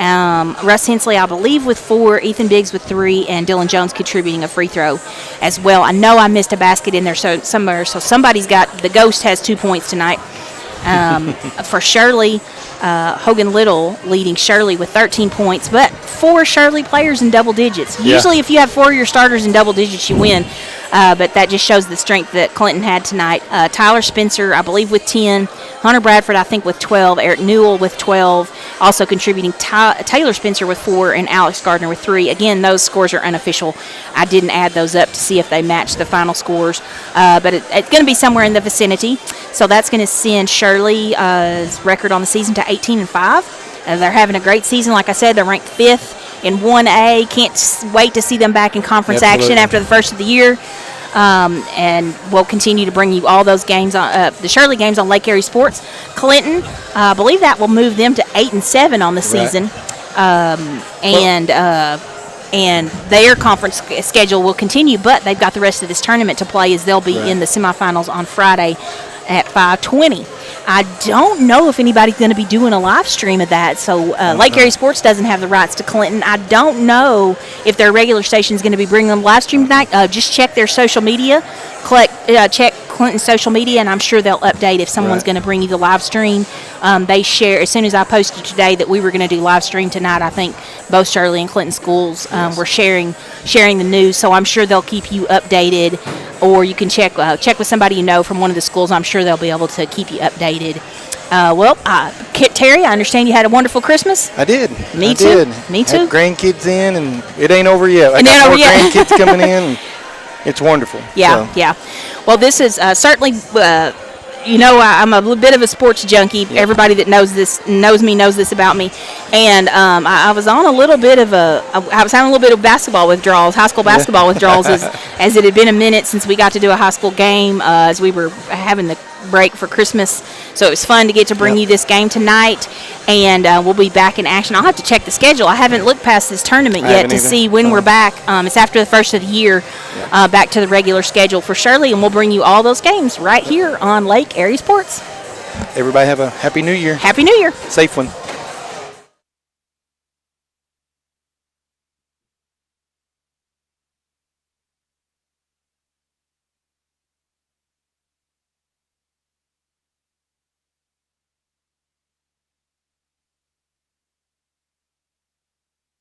Russ Hensley, I believe, with 4, Ethan Biggs with 3, and Dylan Jones contributing a free throw as well. I know I missed a basket in there somewhere, so somebody's got, the Ghost has 2 points tonight. For Shirley, Hogan Little leading Shirley with 13 points, but 4 Shirley players in double digits. Yeah. Usually if you have 4 of your starters in double digits, you win. But that just shows the strength that Clinton had tonight. Tyler Spencer, I believe, with 10. Hunter Bradford, I think, with 12. Eric Newell with 12. Also contributing Taylor Spencer with 4 and Alex Gardner with 3. Again, those scores are unofficial. I didn't add those up to see if they matched the final scores. But it's going to be somewhere in the vicinity. So that's going to send Shirley's record on the season to 18-5. They're having a great season. Like I said, they're ranked 5th in 1A. Can't wait to see them back in conference action after the first of the year. And we'll continue to bring you all those games, the Shirley games on Lake Erie Sports. Clinton, I believe that will move them to 8-7 on the season. And their conference schedule will continue, but they've got the rest of this tournament to play as they'll be in the semifinals on Friday at 5:20. I don't know if anybody's going to be doing a live stream of that. So Lake Erie Sports doesn't have the rights to Clinton. I don't know if their regular station is going to be bringing them live stream tonight. Just check their social media. Check Clinton's social media, and I'm sure they'll update if someone's going to bring you the live stream. They share, as soon as I posted today that we were going to do live stream tonight, I think both Shirley and Clinton schools were sharing the news. So I'm sure they'll keep you updated, or you can check with somebody you know from one of the schools. I'm sure they'll be able to keep you updated. Terry, I understand you had a wonderful Christmas. I did. Me too. Had grandkids in, and it ain't over yet. I got more grandkids coming in. It's wonderful. Yeah. Well, this is certainly, I'm a little bit of a sports junkie. Yeah. Everybody that knows this about me. And I was on a little bit of having a little bit of basketball withdrawals, high school basketball withdrawals, as it had been a minute since we got to do a high school game, as we were having the break for Christmas. So it was fun to get to bring you this game tonight, and we'll be back in action. I'll have to check the schedule. I haven't looked past this tournament yet to see when we're back. It's after the first of the year, back to the regular schedule for Shirley, and we'll bring you all those games right here on Lake Erie Sports. Everybody have a Happy New Year. Happy New Year. Safe one.